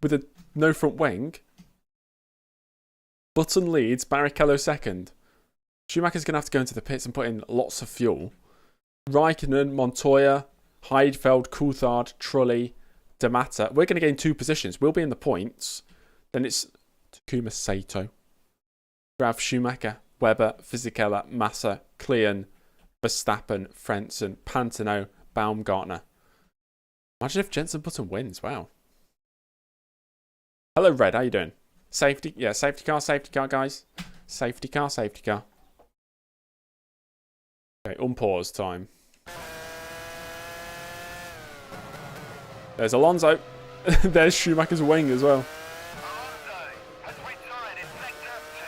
with a no front wing. Button leads, Barrichello second. Schumacher's going to have to go into the pits and put in lots of fuel. Raikkonen, Montoya, Heidfeld, Coulthard, Trulli, Da Matta. We're going to gain 2 positions. We'll be in the points. Then it's Takuma Sato, Graf Schumacher, Webber, Fisichella, Massa, Klein, Verstappen, Frentzen, Pantano, Baumgartner. Imagine if Jenson Button wins. Wow. Hello, Red. How you doing? Safety. Yeah, safety car, guys. Safety car. Okay, unpause time. There's Alonso. There's Schumacher's wing as well. Alonso has retired in sector 2.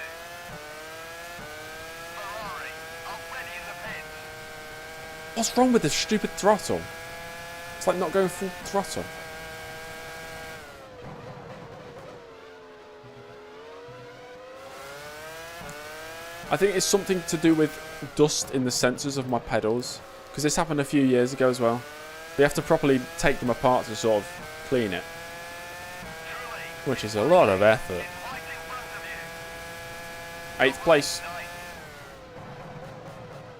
Ferrari already in the pits. What's wrong with this stupid throttle? It's like not going full throttle. I think it's something to do with dust in the sensors of my pedals, because this happened a few years ago as well. We have to properly take them apart to sort of clean it, which is a lot of effort. 8th place.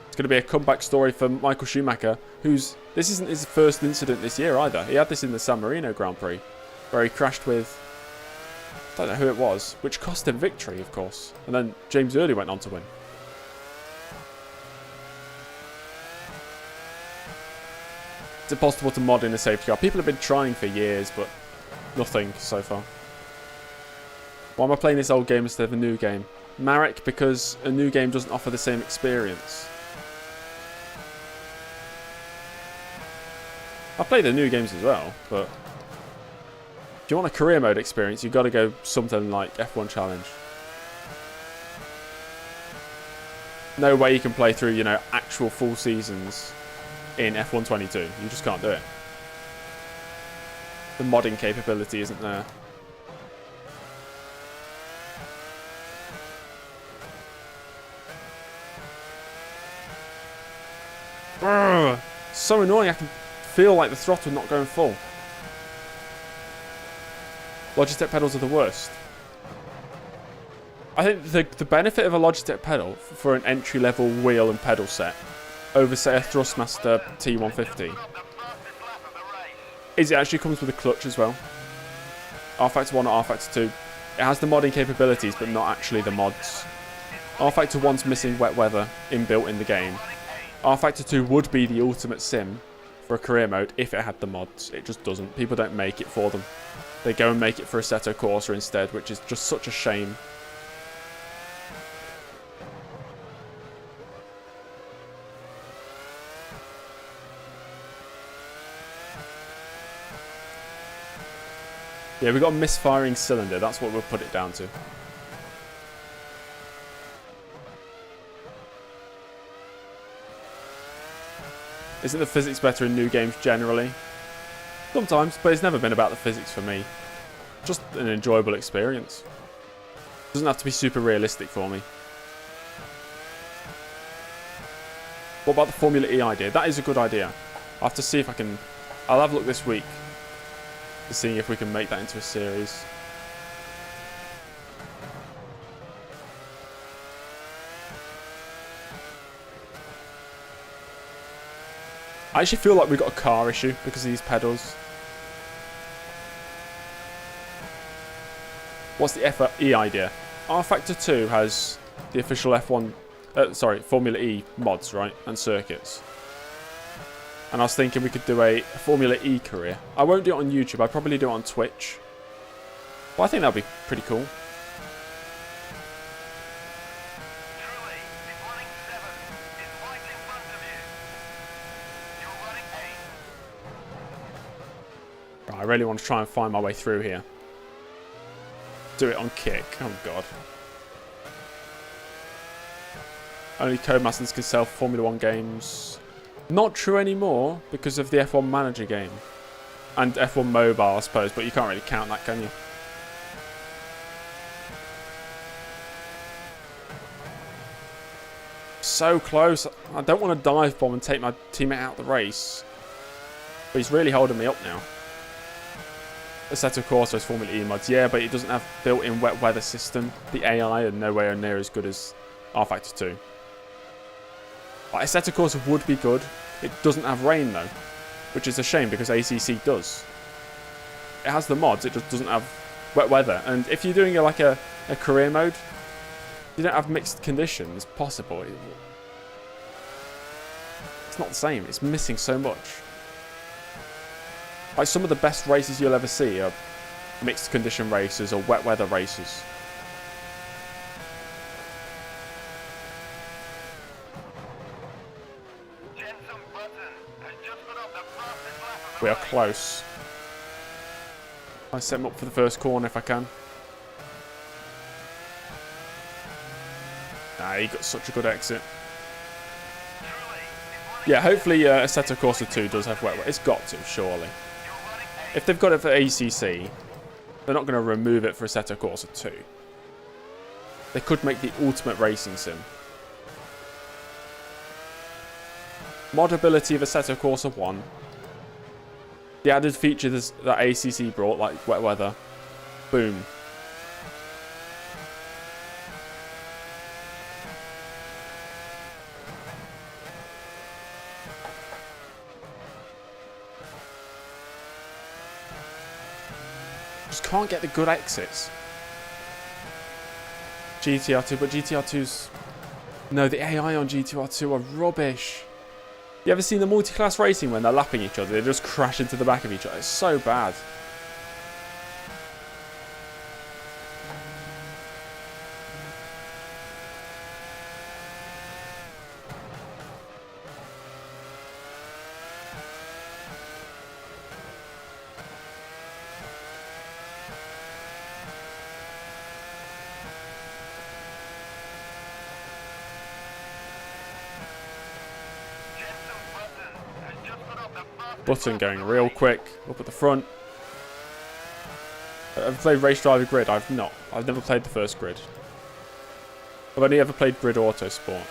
It's going to be a comeback story for Michael Schumacher, this isn't his first incident this year either. He had this in the San Marino Grand Prix, where he crashed with, I don't know who it was, which cost him victory, of course. And then James Early went on to win. It's impossible to mod in a safety car. People have been trying for years, but nothing so far. Why am I playing this old game instead of a new game? Marek, because a new game doesn't offer the same experience. I play the new games as well, but if you want a career mode experience, you've got to go something like F1 Challenge. No way you can play through, you know, actual full seasons in F1 22. You just can't do it. The modding capability isn't there. Urgh, so annoying. I can feel like the throttle not going full. Logitech pedals are the worst. I think the benefit of a Logitech pedal for an entry-level wheel and pedal set over, say, a Thrustmaster T150 is it actually comes with a clutch as well. R-Factor 1 or R-Factor 2. It has the modding capabilities, but not actually the mods. R-Factor 1's missing wet weather inbuilt in the game. R-Factor 2 would be the ultimate sim for a career mode if it had the mods. It just doesn't. People don't make it for them. They go and make it for Assetto Corsa instead, which is just such a shame. Yeah, we've got a misfiring cylinder. That's what we'll put it down to. Isn't the physics better in new games generally? Sometimes, but it's never been about the physics for me. Just an enjoyable experience. Doesn't have to be super realistic for me. What about the Formula E idea? That is a good idea. I'll have to see if I can... I'll have a look this week. To seeing if we can make that into a series. I actually feel like we've got a car issue because of these pedals. What's the FE idea? R-Factor 2 has the official Formula E mods, right? And circuits. And I was thinking we could do a Formula E career. I won't do it on YouTube. I'd probably do it on Twitch. But I think that'd be pretty cool. Right, I really want to try and find my way through here. Do it on kick. Oh god. Only Codemasters can sell Formula 1 games. Not true anymore because of the F1 Manager game. And F1 Mobile, I suppose, but you can't really count that, can you? So close. I don't want to dive bomb and take my teammate out of the race. But he's really holding me up now. Assetto Corsa's Formula E mods, yeah, but it doesn't have built-in wet weather system. The AI are nowhere near as good as R-Factor 2. Like, Assetto Corsa would be good. It doesn't have rain though, which is a shame because ACC does. It has the mods, it just doesn't have wet weather. And if you're doing like a career mode, you don't have mixed conditions possible. It's not the same. It's missing so much. Like some of the best races you'll ever see are mixed condition races or wet weather races. We are close. I set him up for the first corner if I can. Nah, he got such a good exit. Yeah, hopefully Assetto Corsa 2 does have wet weather. It's got to, surely. If they've got it for ACC, they're not going to remove it for Assetto Corsa 2. They could make the ultimate racing sim. Modability of Assetto Corsa 1. The added features that ACC brought, like wet weather. Boom. Just can't get the good exits. GTR2, but GTR2's... No, the AI on GTR2 are rubbish. You ever seen the multi-class racing when they're lapping each other? They just crash into the back of each other. It's so bad. Button going real quick up at the front. I've played Race Driver Grid. I've not. I've never played the first Grid. I've only ever played Grid Auto Sport.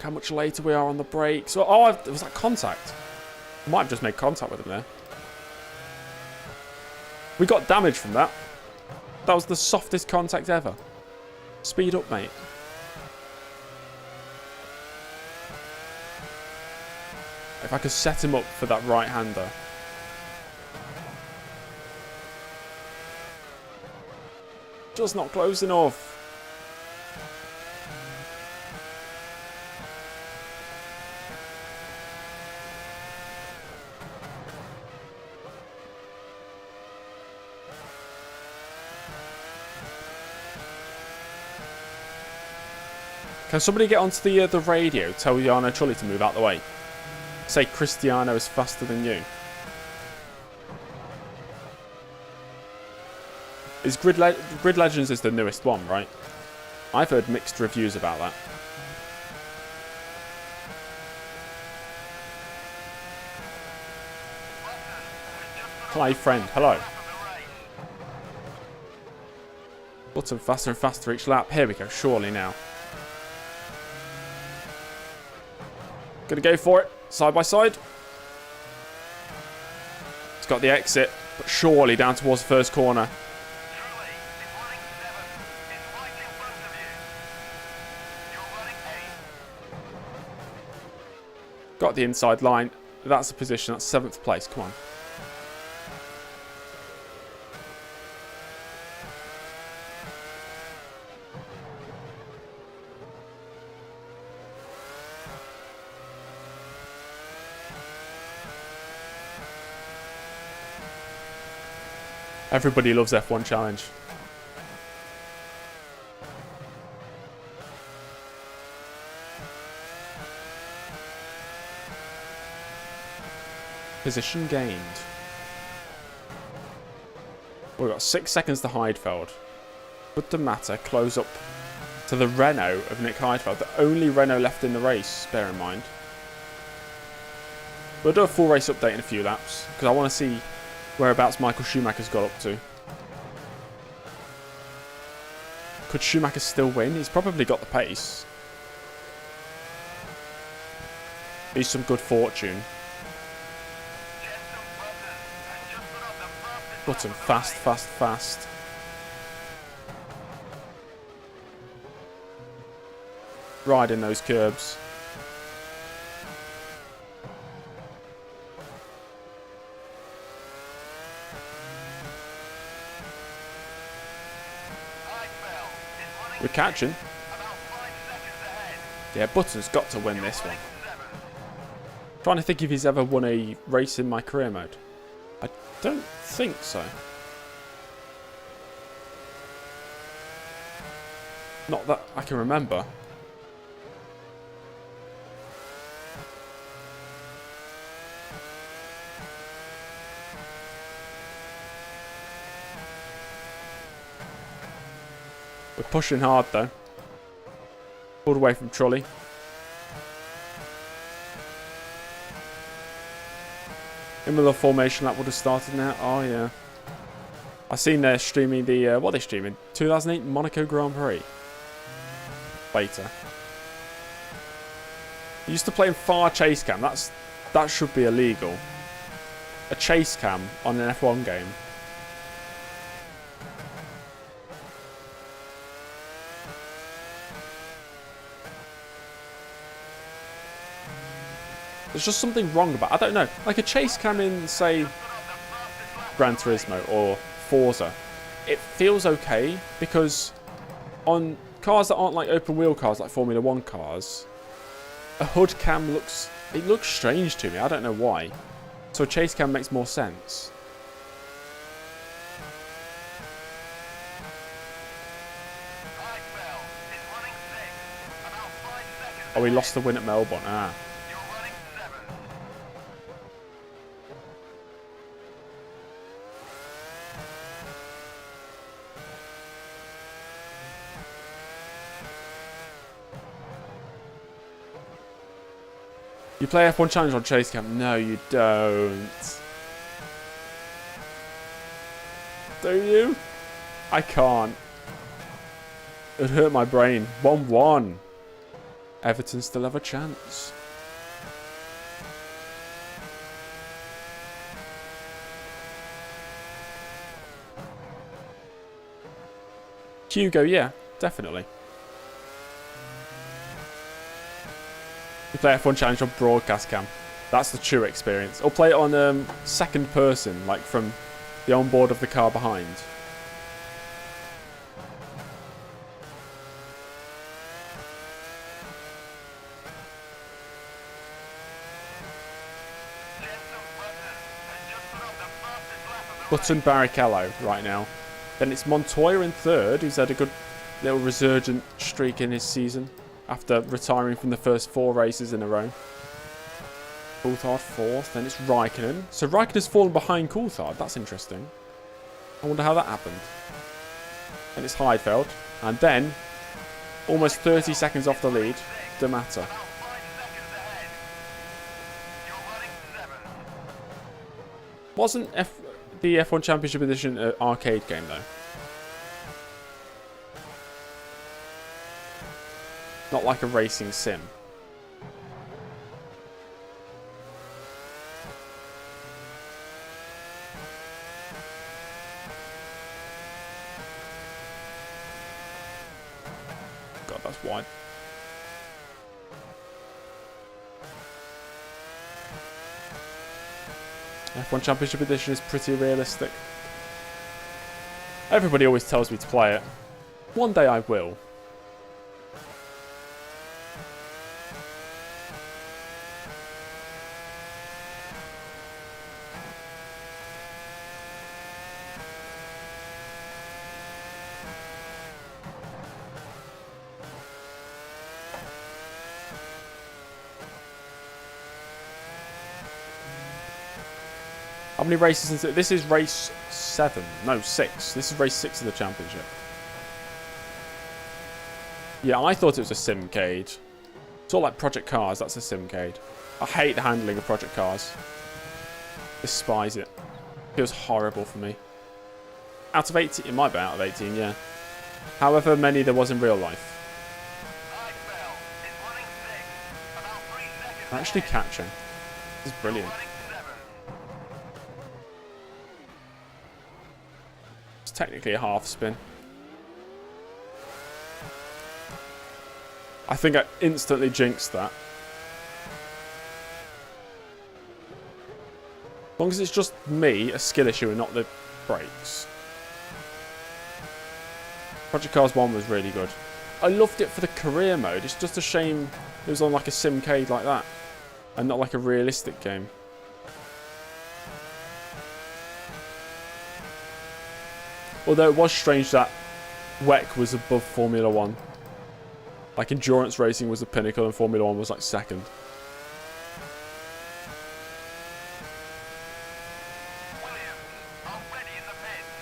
How much later we are on the brakes. Oh, was that contact? Might have just made contact with him there. We got damage from that. That was the softest contact ever. Speed up, mate. If I could set him up for that right-hander. Just not close enough. Can somebody get onto the radio, tell Jarno Trulli to move out the way? Say Cristiano is faster than you. Grid Legends is the newest one, right? I've heard mixed reviews about that. Hi, friend. Hello. Button faster and faster each lap. Here we go. Surely now. Gonna go for it. Side by side. It's got the exit, but surely down towards the first corner. Got the inside line. That's the position. That's 7th place. Come on. Everybody loves F1 Challenge. Position gained. We've got 6 seconds to Heidfeld. Would Da Matta close up to the Renault of Nick Heidfeld? The only Renault left in the race, bear in mind. We'll do a full race update in a few laps, because I want to see whereabouts Michael Schumacher's got up to. Could Schumacher still win? He's probably got the pace. Needs some good fortune. Button, fast, fast, fast. Riding those curbs. We're catching. Yeah, Button's got to win this one. Trying to think if he's ever won a race in my career mode. I don't think so. Not that I can remember. We're pushing hard though. Pulled away from Trulli. Imola formation lap would have started now. Oh yeah. I seen they're streaming the what are they streaming? 2008 Monaco Grand Prix. Later. Used to play in far chase cam. That should be illegal. A chase cam on an F1 game. There's just something wrong about it. I don't know. Like a chase cam in, say, Gran Turismo or Forza, it feels okay because on cars that aren't like open wheel cars, like Formula 1 cars, a hood cam looks strange to me. I don't know why. So a chase cam makes more sense. Oh, we lost the win at Melbourne. Ah. You play F1 Challenge on chase cam? No, you don't. Do you? I can't. It'd hurt my brain. 1-1. Everton still have a chance. Hugo, yeah, definitely. You play F1 Challenge on broadcast cam. That's the true experience. Or play it on second person, like from the onboard of the car behind. Button Barrichello right now. Then it's Montoya in third, who's had a good little resurgent streak in his season after retiring from the first 4 races in a row. Coulthard fourth, then it's Raikkonen. So Raikkonen's fallen behind Coulthard, that's interesting. I wonder how that happened. And it's Heidfeld, and then, almost 30 seconds off the lead, Da Matta. Wasn't the F1 Championship Edition an arcade game though? Not like a racing sim. God, that's wide. F1 Championship Edition is pretty realistic. Everybody always tells me to play it. One day I will. How many races is it? This is race 7. No, 6. This is race 6 of the championship. Yeah, I thought it was a simcade. It's all like Project Cars. That's a simcade. I hate the handling of Project Cars. Despise it. Feels horrible for me. Out of 18? It might be out of 18, yeah. However many there was in real life. I'm actually catching. This is brilliant. Technically a half spin. I think I instantly jinxed that. As long as it's just me, a skill issue, and not the brakes. Project Cars 1 was really good. I loved it for the career mode. It's just a shame it was on like a simcade like that, and not like a realistic game. Although it was strange that WEC was above Formula 1. Like endurance racing was the pinnacle and Formula 1 was like second.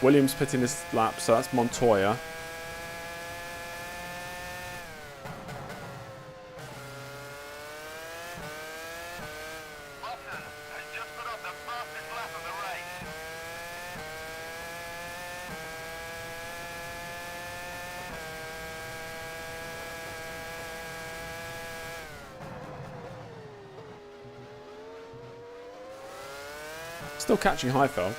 Williams pitting this lap, so that's Montoya. Still catching Heifel.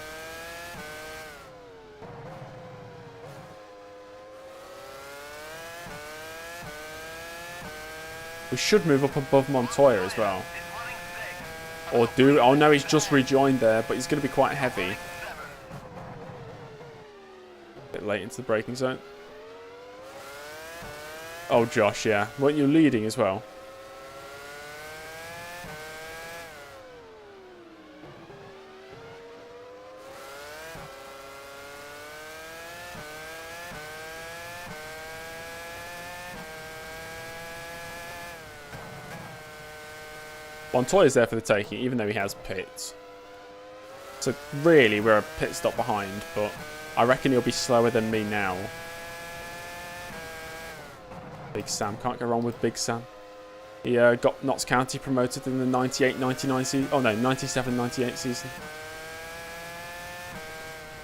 We should move up above Montoya as well. Or do... Oh no, he's just rejoined there, but he's going to be quite heavy. A bit late into the braking zone. Oh, Josh, yeah. Weren't you leading as well? Montoya's there for the taking, even though he has pits. So really, we're a pit stop behind, but I reckon he'll be slower than me now. Big Sam, can't go wrong with Big Sam. He got Notts County promoted in the 98-99 season. Oh no, 97-98 season.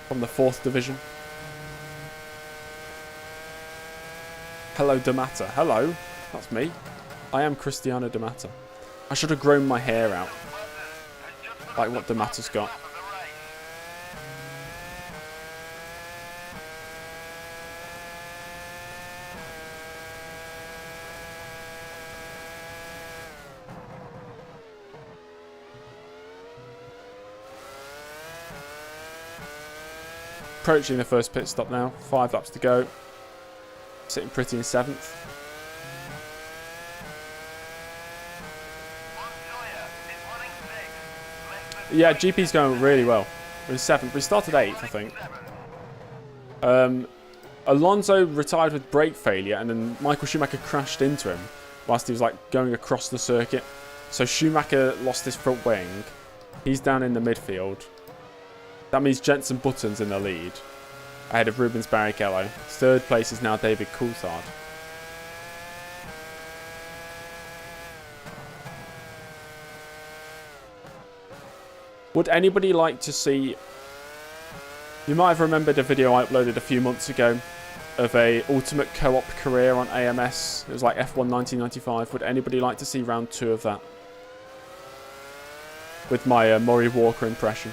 From the 4th division. Hello, Da Matta. Hello, that's me. I am Cristiano Da Matta. I should have grown my hair out, like what Da Matta's got. approaching the first pit stop now. 5 laps to go. Sitting pretty in 7th. Yeah, GP's going really well. We're in 7th. We started 8th, I think. Alonso retired with brake failure, and then Michael Schumacher crashed into him whilst he was like going across the circuit. So Schumacher lost his front wing. He's down in the midfield. That means Jenson Button's in the lead, ahead of Rubens Barrichello. 3rd place is now David Coulthard. Would anybody like to see... You might have remembered a video I uploaded a few months ago of a ultimate co-op career on AMS. It was like F1 1995. Would anybody like to see round 2 of that? With my Murray Walker impression.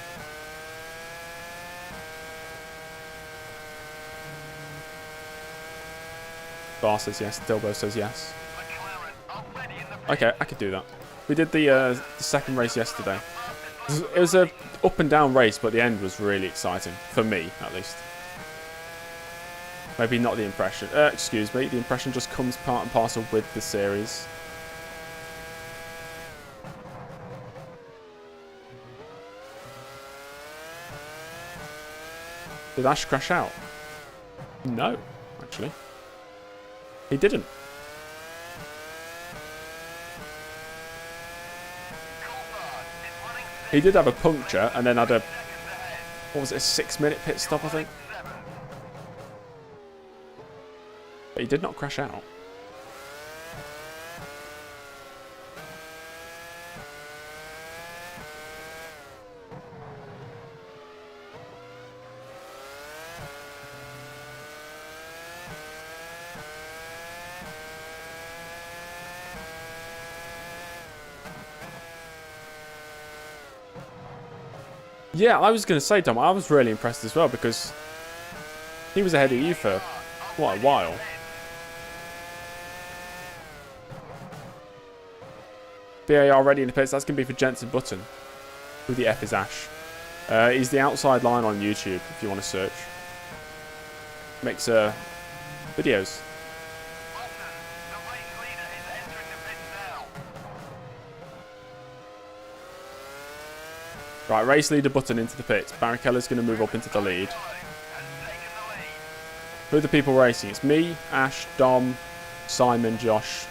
Bar says yes. Dilbo says yes. Okay, I could do that. We did the second race yesterday. It was a up and down race, but the end was really exciting. For me, at least. Maybe not the impression. Excuse me. The impression just comes part and parcel with the series. Did Ash crash out? No, actually. He didn't. He did have a puncture and then had a, what was it, a 6-minute pit stop, I think. But he did not crash out. Yeah, I was going to say, Dom, I was really impressed as well because he was ahead of you for quite a while. VAR ready in the pits. That's going to be for Jenson Button. Who the F is Ash. He's the outside line on YouTube if you want to search. Makes videos. Right, race leader Button into the pits. Barrichello's going to move up into the lead. Who are the people racing? It's me, Ash, Dom, Simon, Josh,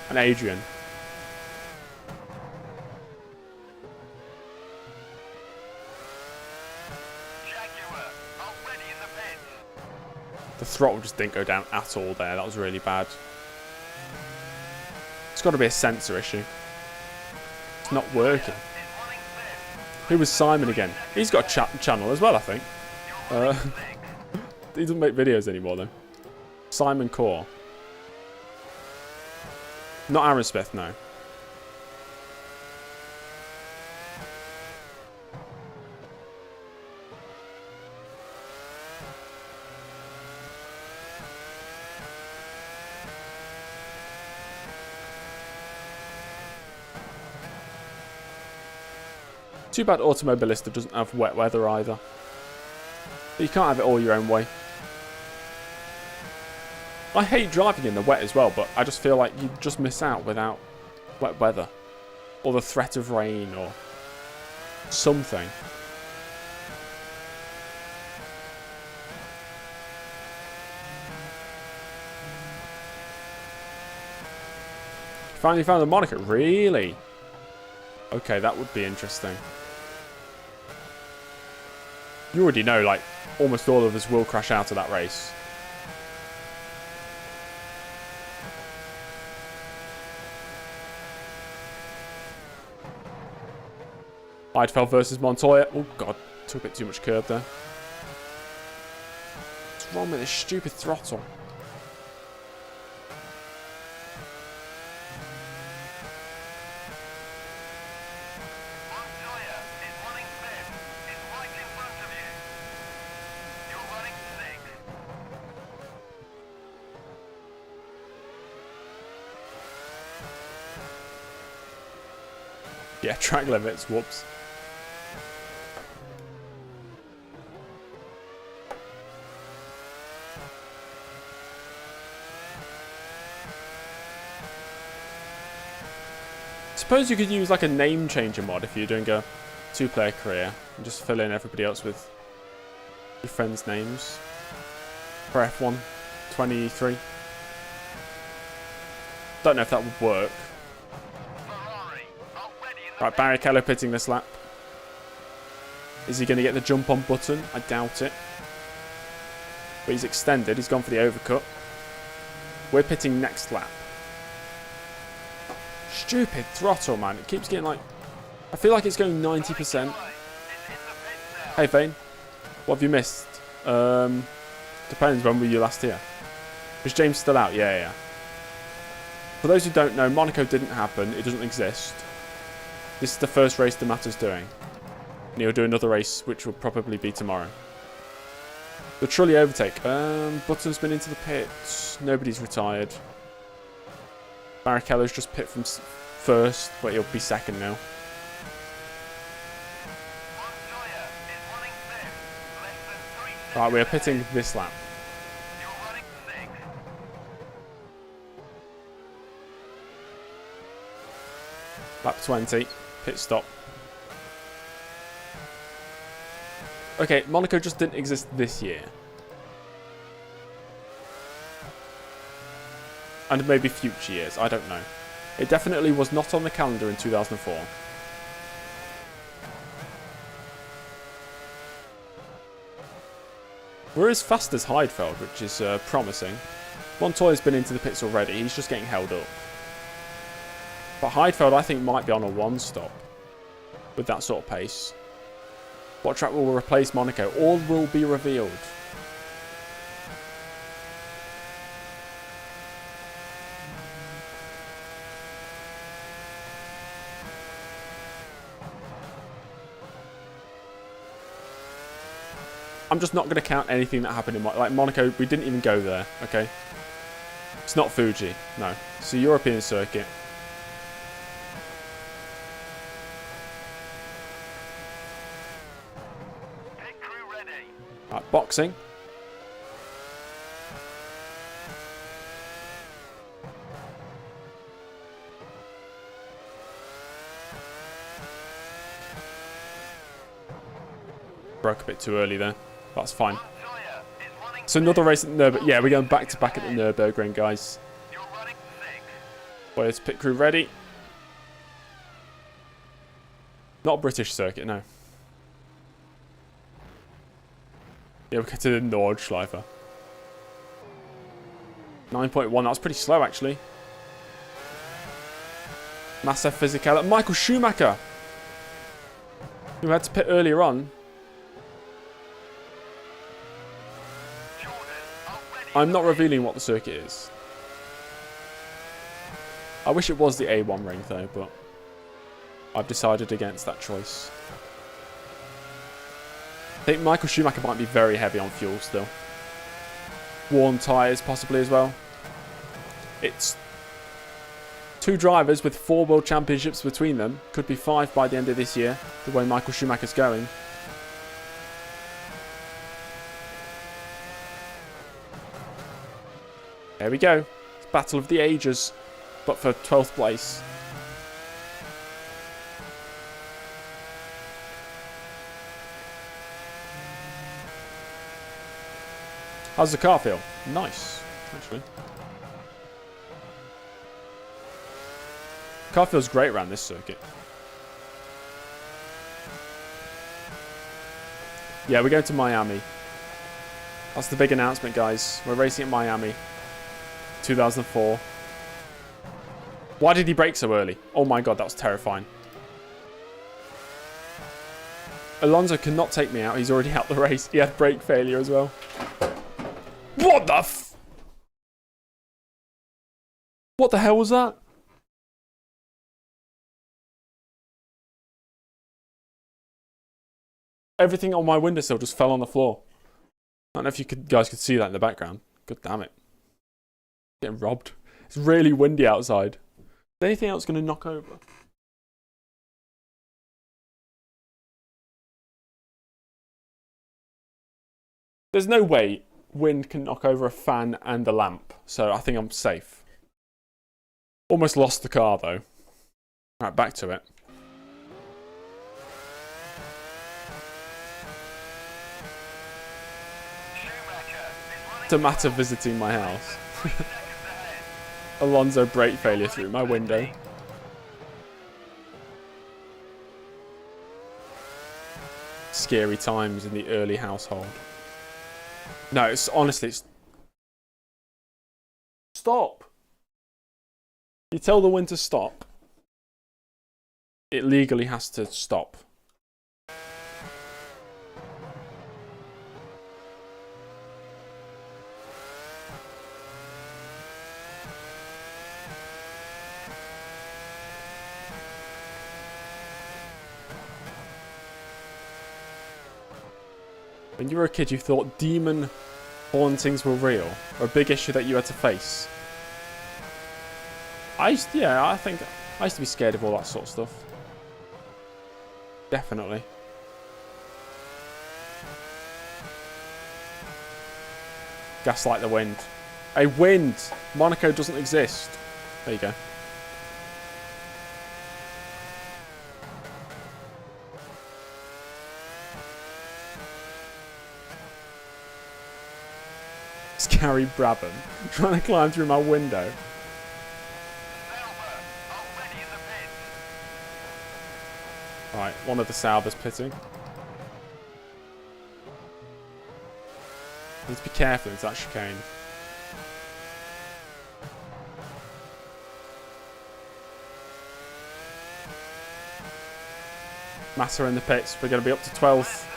and Adrian. The throttle just didn't go down at all there. That was really bad. It's got to be a sensor issue. It's not working. Who was Simon again? He's got a channel as well, I think. He doesn't make videos anymore, though. Simon Core. Not Aaron Smith, no. Too bad Automobilista doesn't have wet weather either. But you can't have it all your own way. I hate driving in the wet as well, but I just feel like you just miss out without wet weather. Or the threat of rain or something. Finally found the Monaco. Really? Okay, that would be interesting. You already know, like, almost all of us will crash out of that race. Heidfeld versus Montoya. Oh, God. Took a bit too much curb there. What's wrong with this stupid throttle? Yeah, track limits, whoops. suppose you could use like a name changer mod if you're doing a 2-player career and just fill in everybody else with your friends' names for F1 23. Don't know if that would work. Right, Barrichello pitting this lap. Is he going to get the jump on button? I doubt it. But he's extended. He's gone for the overcut. We're pitting next lap. Stupid throttle, man. It keeps getting like... I feel like it's going 90%. Hey, Vane. What have you missed? Depends, when were you last here? Is James still out? Yeah. For those who don't know, Monaco didn't happen. It doesn't exist. This is the first race Da Matta's doing. And he'll do another race, which will probably be tomorrow. The Trulli overtake. Button's been into the pits. Nobody's retired. Barrichello's just pit from first, but he'll be second now. Right, we are pitting this lap. Lap 20. Pit stop. Okay, Monaco just didn't exist this year. And maybe future years, I don't know. It definitely was not on the calendar in 2004. We're as fast as Heidfeld, which is promising. Montoya's been into the pits already, he's just getting held up. But Heidfeld, I think, might be on a 1-stop with that sort of pace. What track will replace Monaco? All will be revealed. I'm just not going to count anything that happened in like Monaco. We didn't even go there, okay? It's not Fuji, no. It's a European circuit. Right, boxing. Broke a bit too early there. That's fine. So another race at Nurburgring. Yeah, we're going back to back at the Nurburgring, guys. Where's pit crew ready? Not a British circuit, no. Yeah, we'll get to the Nordschleife. 9.1, that was pretty slow, actually. Massa Fisichella. Michael Schumacher, who had to pit earlier on. I'm not revealing what the circuit is. I wish it was the A1 ring, though, but I've decided against that choice. I think Michael Schumacher might be very heavy on fuel still. Worn tyres possibly as well. It's 2 drivers with 4 world championships between them. Could be 5 by the end of this year, the way Michael Schumacher's going. There we go. It's Battle of the Ages, but for 12th place. How's the car feel? Nice, actually. Car feels great around this circuit. Yeah, we're going to Miami. That's the big announcement, guys. We're racing at Miami. 2004. Why did he brake so early? Oh my god, that was terrifying. Alonso cannot take me out. He's already out the race. He had brake failure as well. What the f... What the hell was that? Everything on my windowsill just fell on the floor. I don't know if you guys could see that in the background. God damn it. Getting robbed. It's really windy outside. Is anything else going to knock over? There's no way wind can knock over a fan and a lamp, so I think I'm safe. Almost lost the car though. Right, back to it. Da Matta visiting my house. Alonso brake failure through my window. Scary times in the early household. No, it's honestly... Stop! You tell the wind to stop. It legally has to stop. When you were a kid, you thought demon hauntings were real, or a big issue that you had to face. I think I used to be scared of all that sort of stuff. Definitely. Gaslight the wind. A wind! Monaco doesn't exist. There you go. Scary Brabham trying to climb through my window. Right, one of the Saubers pitting. Need to be careful into that chicane. Massa in the pits. We're going to be up to 12th.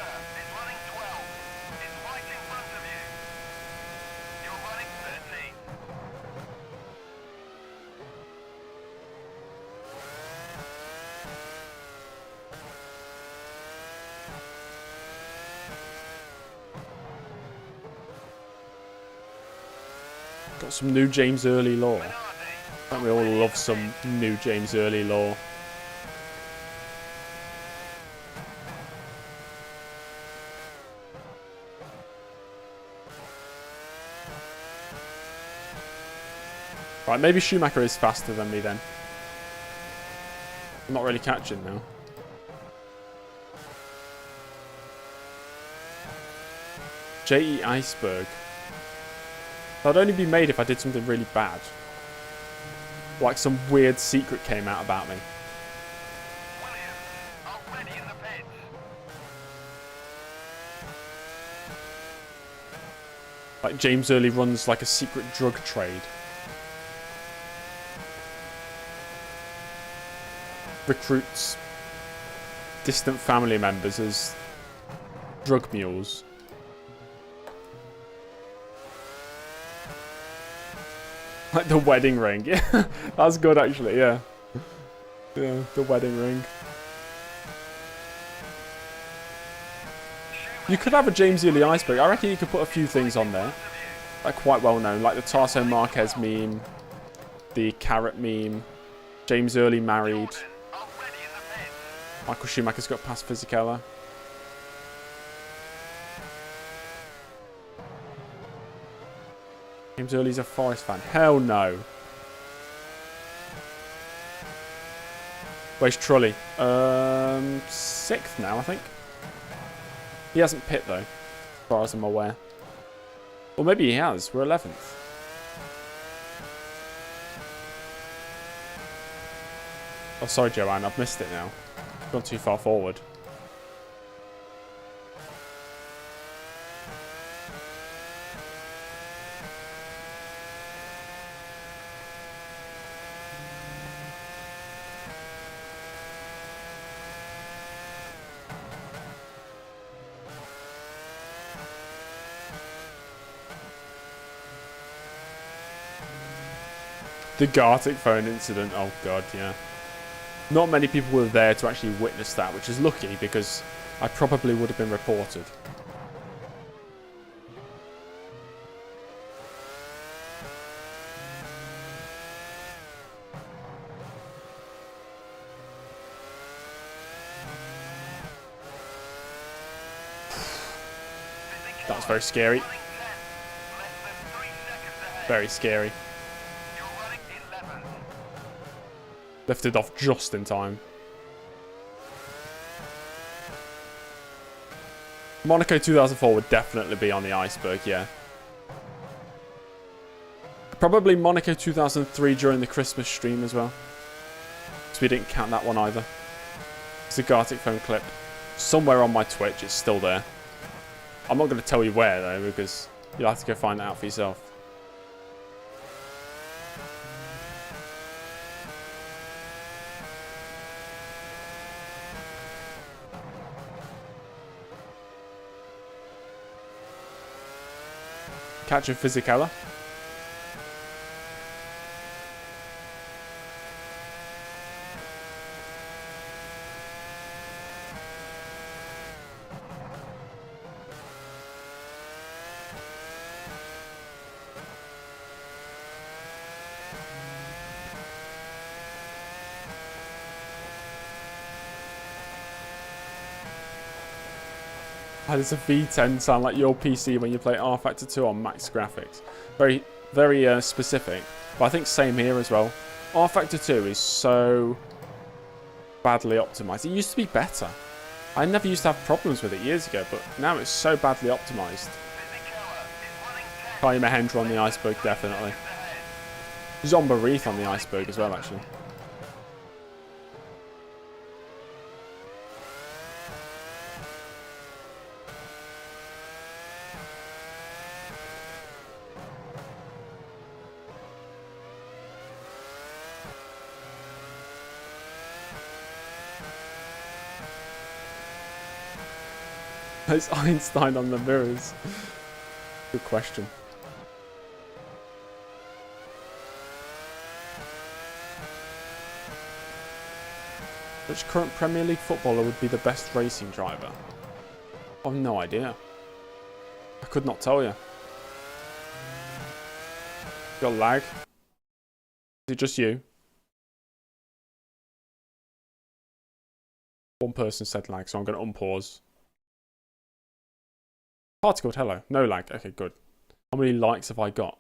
Got some new James Early lore. Don't we all love some new James Early lore? Right, maybe Schumacher is faster than me then. I'm not really catching now. J.E. Iceberg. That'd only be made if I did something really bad. Like some weird secret came out about me. Like James Early runs like a secret drug trade. Recruits distant family members as drug mules. Like the wedding ring. Yeah, that's good actually, yeah. Yeah, the wedding ring. You could have a James Early iceberg. I reckon you could put a few things on there. Like quite well known. Like the Tarso Marquez meme. The carrot meme. James Early married. Michael Schumacher's got past Fisichella. James Early's a Forest fan. Hell no. Where's Trulli? 6th now, I think. He hasn't pit though, as far as I'm aware. Or maybe he has. We're 11th. Oh, sorry, Joanne. I've missed it now. Gone too far forward. The Gartic phone incident. Oh god, yeah. Not many people were there to actually witness that, which is lucky because I probably would have been reported. That was very scary. Very scary. Lifted off just in time. Monaco 2004 would definitely be on the iceberg, yeah. Probably Monaco 2003 during the Christmas stream as well. So we didn't count that one either. It's a Gartic phone clip. Somewhere on my Twitch, it's still there. I'm not going to tell you where though, because you'll have to go find that out for yourself. Catching Physicella. How does a V10 sound like your PC when you play R Factor 2 on max graphics? Very, very specific. But I think same here as well. R Factor 2 is so badly optimized. It used to be better. I never used to have problems with it years ago, but now it's so badly optimized. Kaya Mahendra on the iceberg, definitely. Zomba Wreath on the iceberg as well, actually. Is Einstein on the mirrors? Good question. Which current Premier League footballer would be the best racing driver? I've no idea. I could not tell you. Got lag? Is it just you? One person said lag, so I'm going to unpause. Particled, hello. No lag. Okay, good. How many likes have I got?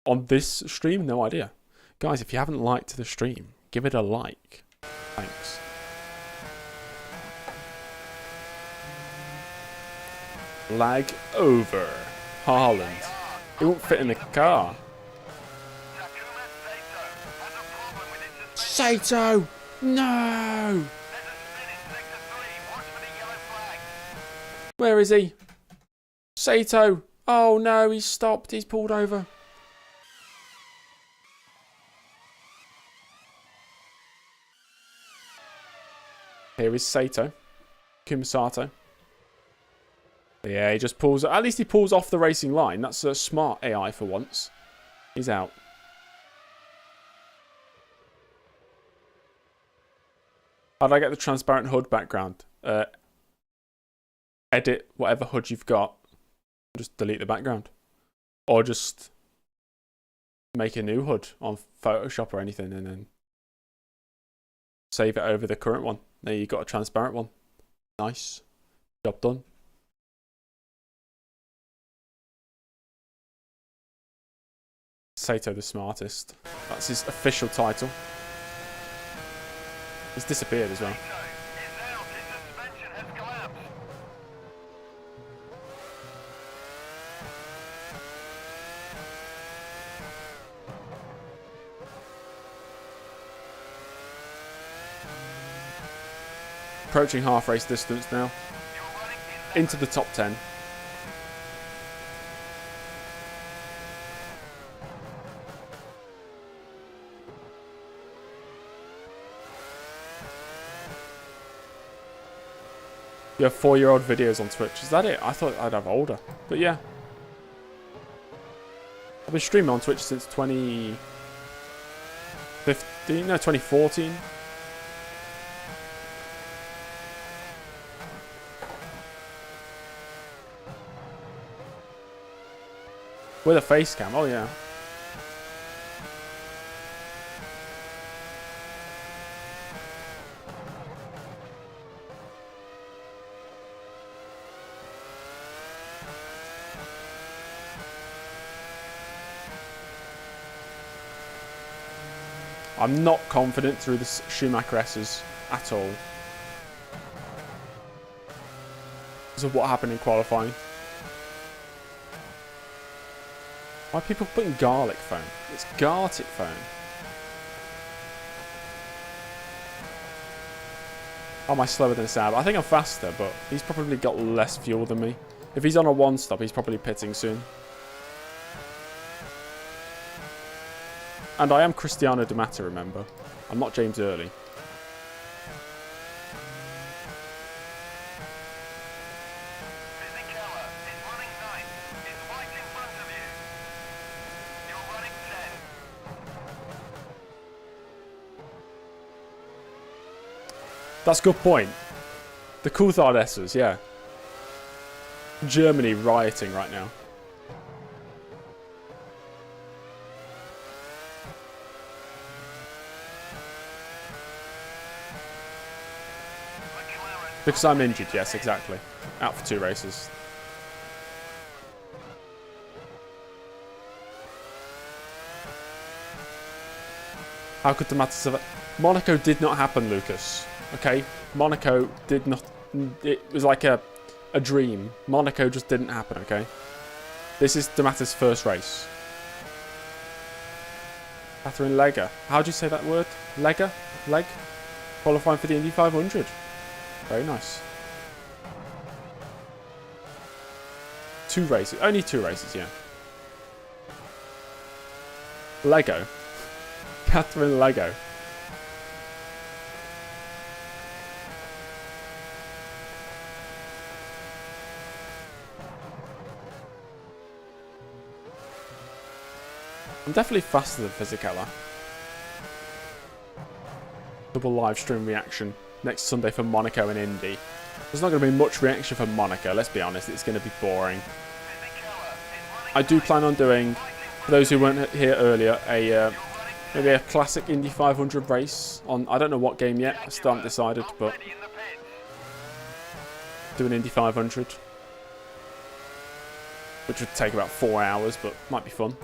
On this stream? No idea. Guys, if you haven't liked the stream, give it a like. Thanks. Lag over. Haaland. It won't fit in the car. Sato! No! Where is he? Sato! Oh no, he's stopped. He's pulled over. Here is Sato. Kumasato. Yeah, he just pulls... At least he pulls off the racing line. That's a smart AI for once. He's out. How do I get the transparent HUD background? Edit whatever HUD you've got. Just delete the background. Or just make a new HUD on Photoshop or anything and then save it over the current one. There you got a transparent one. Nice. Job done. Sato the smartest. That's his official title. He's disappeared as well. Approaching half race distance now. Into the top 10. You have 4-year-old videos on Twitch. Is that it? I thought I'd have older. But yeah. I've been streaming on Twitch since 2015. No, 2014. With a face cam, oh yeah. I'm not confident through the Schumacher S's at all. Because of what happened in qualifying. Why are people putting garlic foam? It's garlic foam. Am I slower than Sab? I think I'm faster, but he's probably got less fuel than me. If he's on a one stop, he's probably pitting soon. And I am Cristiano Da Matta, remember. I'm not James Early. Fisichella is running 9. It's right in front of you. You're running 10. That's a good point. The Coulthard S's, yeah. Germany rioting right now. Because I'm injured, yes, exactly. Out for 2 races. How could the matter survive? Monaco did not happen, Lucas. Okay? Monaco did not... It was like a dream. Monaco just didn't happen, okay? This is Da Matta's first race. Catherine Legger. How do you say that word? Legger? Leg? Qualifying for the Indy 500. Very nice. 2 races. Only 2 races, yeah. Lego. Catherine Lego. I'm definitely faster than Fisichella. Double live stream reaction next Sunday for Monaco and Indy. There's not going to be much reaction for Monaco, let's be honest, it's going to be boring. I do plan on doing, for those who weren't here earlier, a maybe a classic Indy 500 race on, I don't know what game yet, I still haven't decided, but do an Indy 500. Which would take about 4 hours, but might be fun.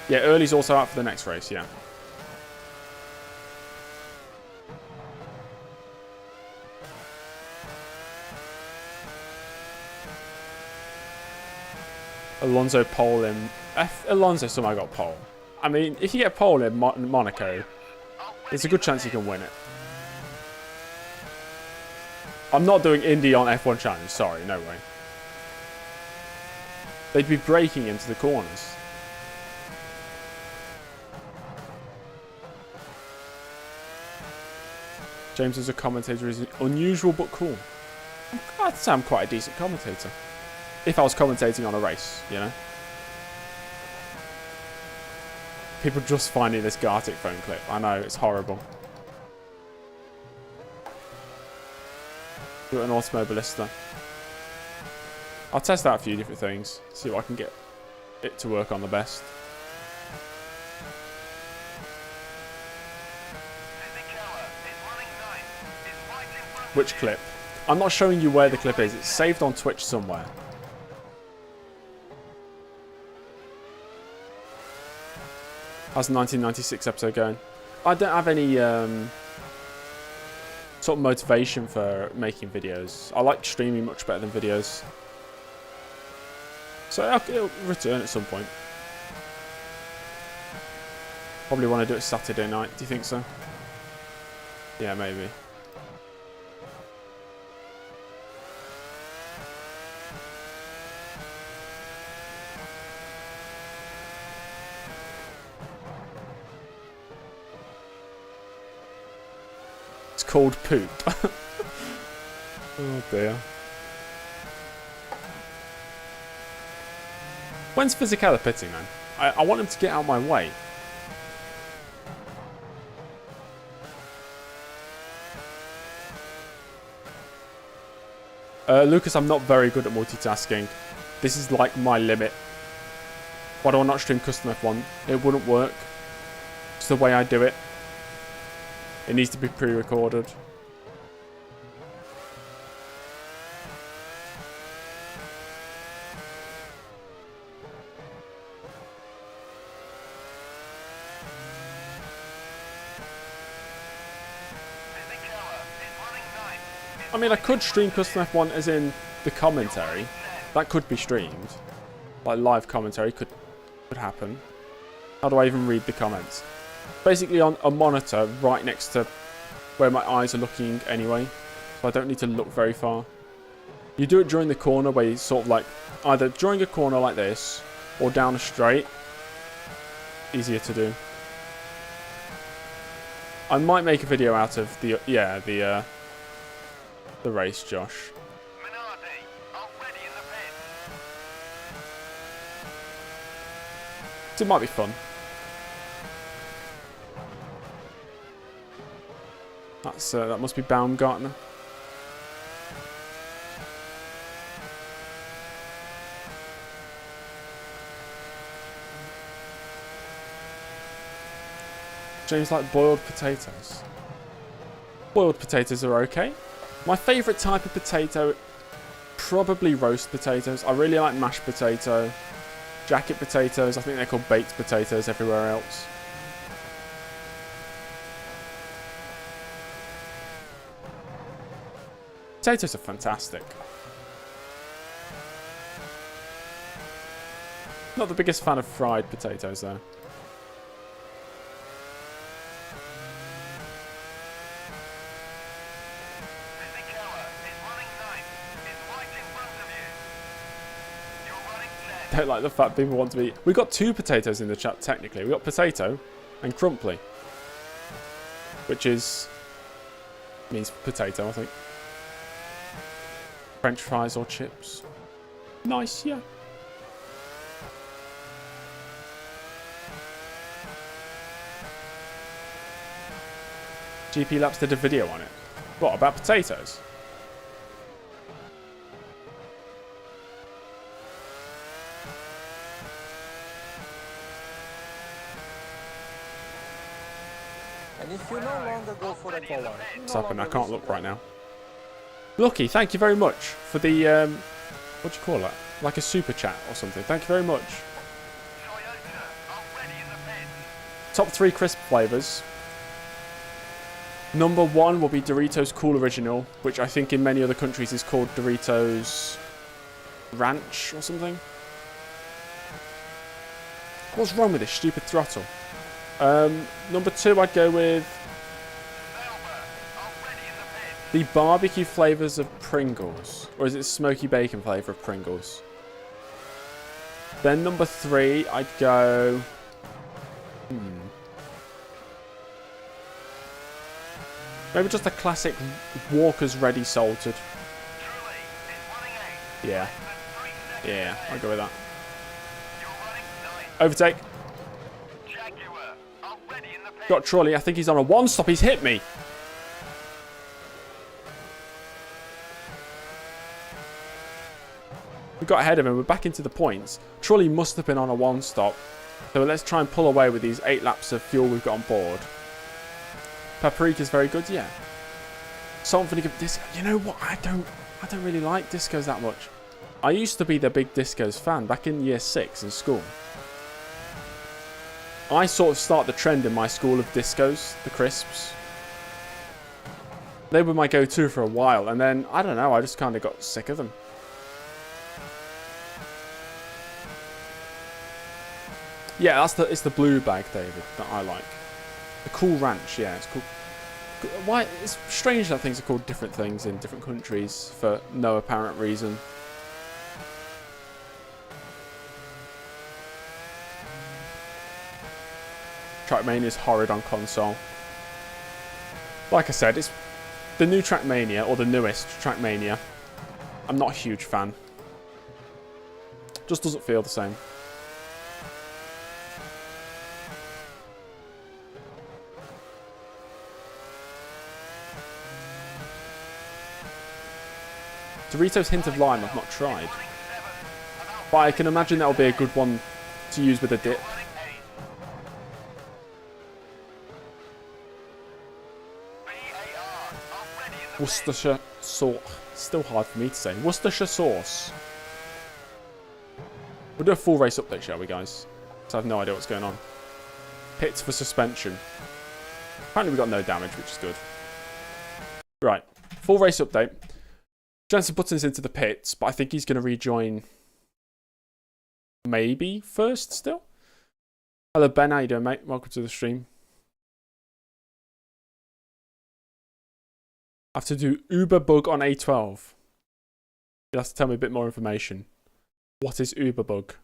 Yeah, Early's also out for the next race, yeah. Alonso pole in... Alonso somehow got pole. I mean, if you get pole in Monaco, there's a good chance you can win it. I'm not doing Indy on F1 Challenge, sorry, no way. They'd be braking into the corners. James as a commentator is unusual but cool. I'd say I'm quite a decent commentator. If I was commentating on a race, you know. People just finding this Gartic phone clip. I know, it's horrible. Do an automobilista. I'll test out a few different things. See if I can get it to work on the best. Which clip? I'm not showing you where the clip is. It's saved on Twitch somewhere. How's the 1996 episode going? I don't have any sort of motivation for making videos. I like streaming much better than videos. So it'll return at some point. Probably want to do it Saturday night. Do you think so? Yeah, maybe. Called poop. Oh dear. When's Fisichella pitting then? I want him to get out of my way. Lucas, I'm not very good at multitasking. This is like my limit. Why do I not stream custom F1? It wouldn't work. It's the way I do it. It needs to be pre-recorded. I mean, I could stream Custom F1 as in the commentary. That could be streamed. Like live commentary could happen. How do I even read the comments? Basically on a monitor right next to where my eyes are looking anyway. So I don't need to look very far. You do it during the corner where you sort of like, either during a corner like this, or down a straight. Easier to do. I might make a video out of the race, Josh. Minardi, already in the pit. It might be fun. That must be Baumgartner. James like boiled potatoes. Boiled potatoes are okay. My favourite type of potato, probably roast potatoes. I really like mashed potato. Jacket potatoes, I think they're called baked potatoes everywhere else. Potatoes are fantastic. Not the biggest fan of fried potatoes though. Don't like the fact people want to be... We got two potatoes in the chat, technically. We got potato and crumply. Which means potato, I think. French fries or chips. Nice, yeah. GP Labs did a video on it. What, about potatoes? And if you no longer go for the color, What's happened? I can't look right now. Lucky, thank you very much for the, what do you call it? Like a super chat or something. Thank you very much. Top 3 crisp flavours. Number 1 will be Doritos Cool Original, which I think in many other countries is called Doritos Ranch or something. What's wrong with this stupid throttle? Number 2, I'd go with the barbecue flavours of Pringles. Or is it smoky bacon flavour of Pringles? Then number 3, I'd go... Maybe just a classic Walker's Ready Salted. Yeah. Yeah, I'll go with that. Overtake. Got Trolley. I think he's on a one-stop. He's hit me. We got ahead of him. We're back into the points. Trolley must have been on a one-stop. So let's try and pull away with these 8 laps of fuel we've got on board. Paprika's very good, yeah. Salt and vinegar disco. You know what? I don't really like discos that much. I used to be the big discos fan back in year 6 in school. I sort of start the trend in my school of discos, the crisps. They were my go-to for a while, and then, I don't know, I just kind of got sick of them. Yeah, it's the blue bag, David, that I like. The Cool Ranch, yeah, it's cool. Why? It's strange that things are called different things in different countries for no apparent reason. Trackmania is horrid on console. Like I said, it's the new Trackmania, or the newest Trackmania. I'm not a huge fan. Just doesn't feel the same. Doritos Hint of Lime I've not tried. But I can imagine that'll be a good one to use with a dip. Worcestershire sauce. Still hard for me to say. Worcestershire sauce. We'll do a full race update, shall we, guys? Because I have no idea what's going on. Pits for suspension. Apparently we got no damage, which is good. Right. Full race update. Jensen Button's into the pits, but I think he's going to rejoin maybe first still. Hello, Ben. How you doing, mate? Welcome to the stream. I have to do Uber bug on A12. You'll have to tell me a bit more information. What is Uber bug?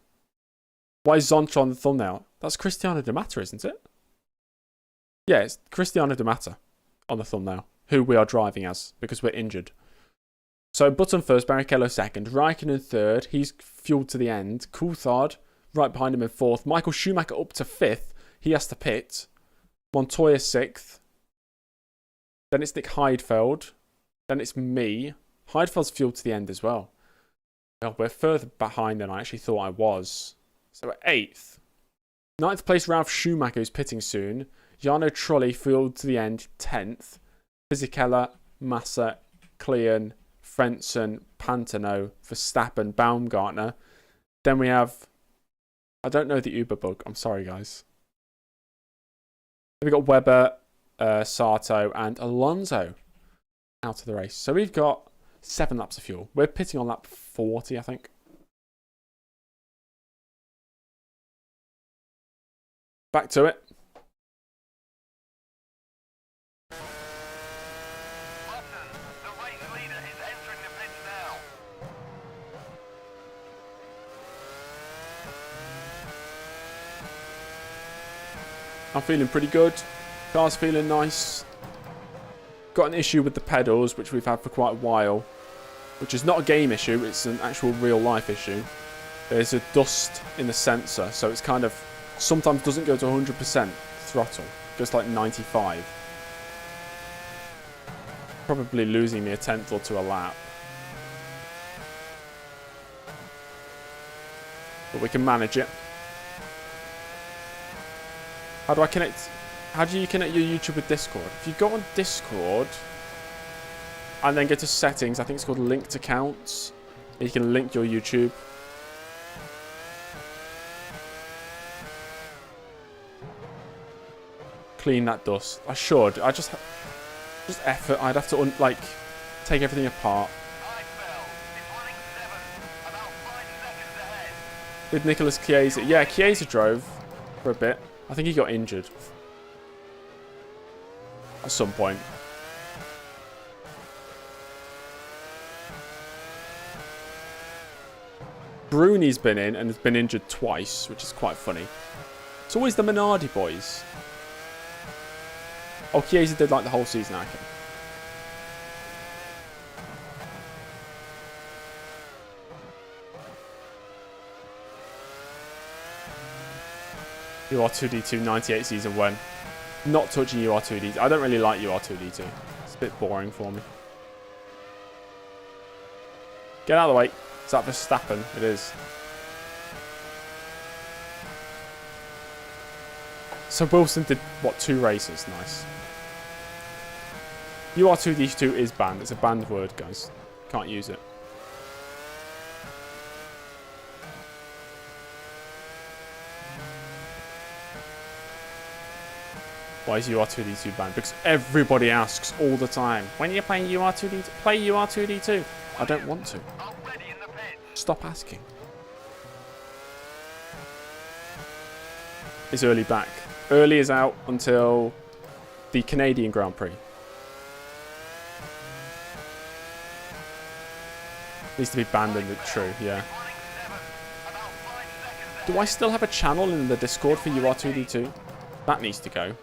Why is Zontra on the thumbnail? That's Cristiano Da Matta, isn't it? Yeah, it's Cristiano Da Matta on the thumbnail, who we are driving as because we're injured. So Button first, Barrichello second, Raikkonen third. He's fueled to the end. Coulthard right behind him in fourth. Michael Schumacher up to fifth. He has to pit. Montoya sixth. Then it's Nick Heidfeld. Then it's me. Heidfeld's fueled to the end as well. Well, we're further behind than I actually thought I was. So we're eighth. Ninth place, Ralph Schumacher, who's pitting soon. Jarno Trulli fueled to the end, 10th. Fisichella, Massa, Klein, Frentzen, Pantano, Verstappen, Baumgartner. Then we have... I don't know the Uber bug. I'm sorry, guys. Then we've got Webber, Sato, and Alonso out of the race. So we've got 7 laps of fuel. We're pitting on lap 40, I think. Back to it. Button, the race leader is entering the pits now. I'm feeling pretty good. Car's feeling nice. Got an issue with the pedals, which we've had for quite a while. Which is not a game issue, it's an actual real life issue. There's a dust in the sensor, so it's kind of... sometimes doesn't go to 100% throttle. It goes to like 95. Probably losing me a tenth or two a lap. But we can manage it. How do I connect? How do you connect your YouTube with Discord? If you go on Discord and then go to settings, I think it's called linked accounts. You can link your YouTube. Clean that dust. I should. I just effort. I'd have to take everything apart. Heidfeld is running 7th, about 5 seconds ahead. With Nicholas Chiesa. Yeah, Chiesa drove for a bit. I think he got injured at some point. Bruni's been in and has been injured twice, which is quite funny. It's always the Minardi boys. Oh, Chiesa did like the whole season, okay. UR2D2 98 season when? Not touching UR2D2. I don't really like UR2D2. It's a bit boring for me. Get out of the way. Is that Verstappen? It is. So Wilson did, what, 2 races? Nice. UR2D2 is banned. It's a banned word, guys. Can't use it. Why is UR2D2 banned? Because everybody asks all the time, when are you playing UR2D2? Play UR2D2. I don't want to. Already in the pits. Stop asking. Is early back. Early is out until the Canadian Grand Prix. Needs to be banned in the true, yeah. Running 7th, about 5 seconds Do I still have a channel in the Discord for UR2D2? That needs to go.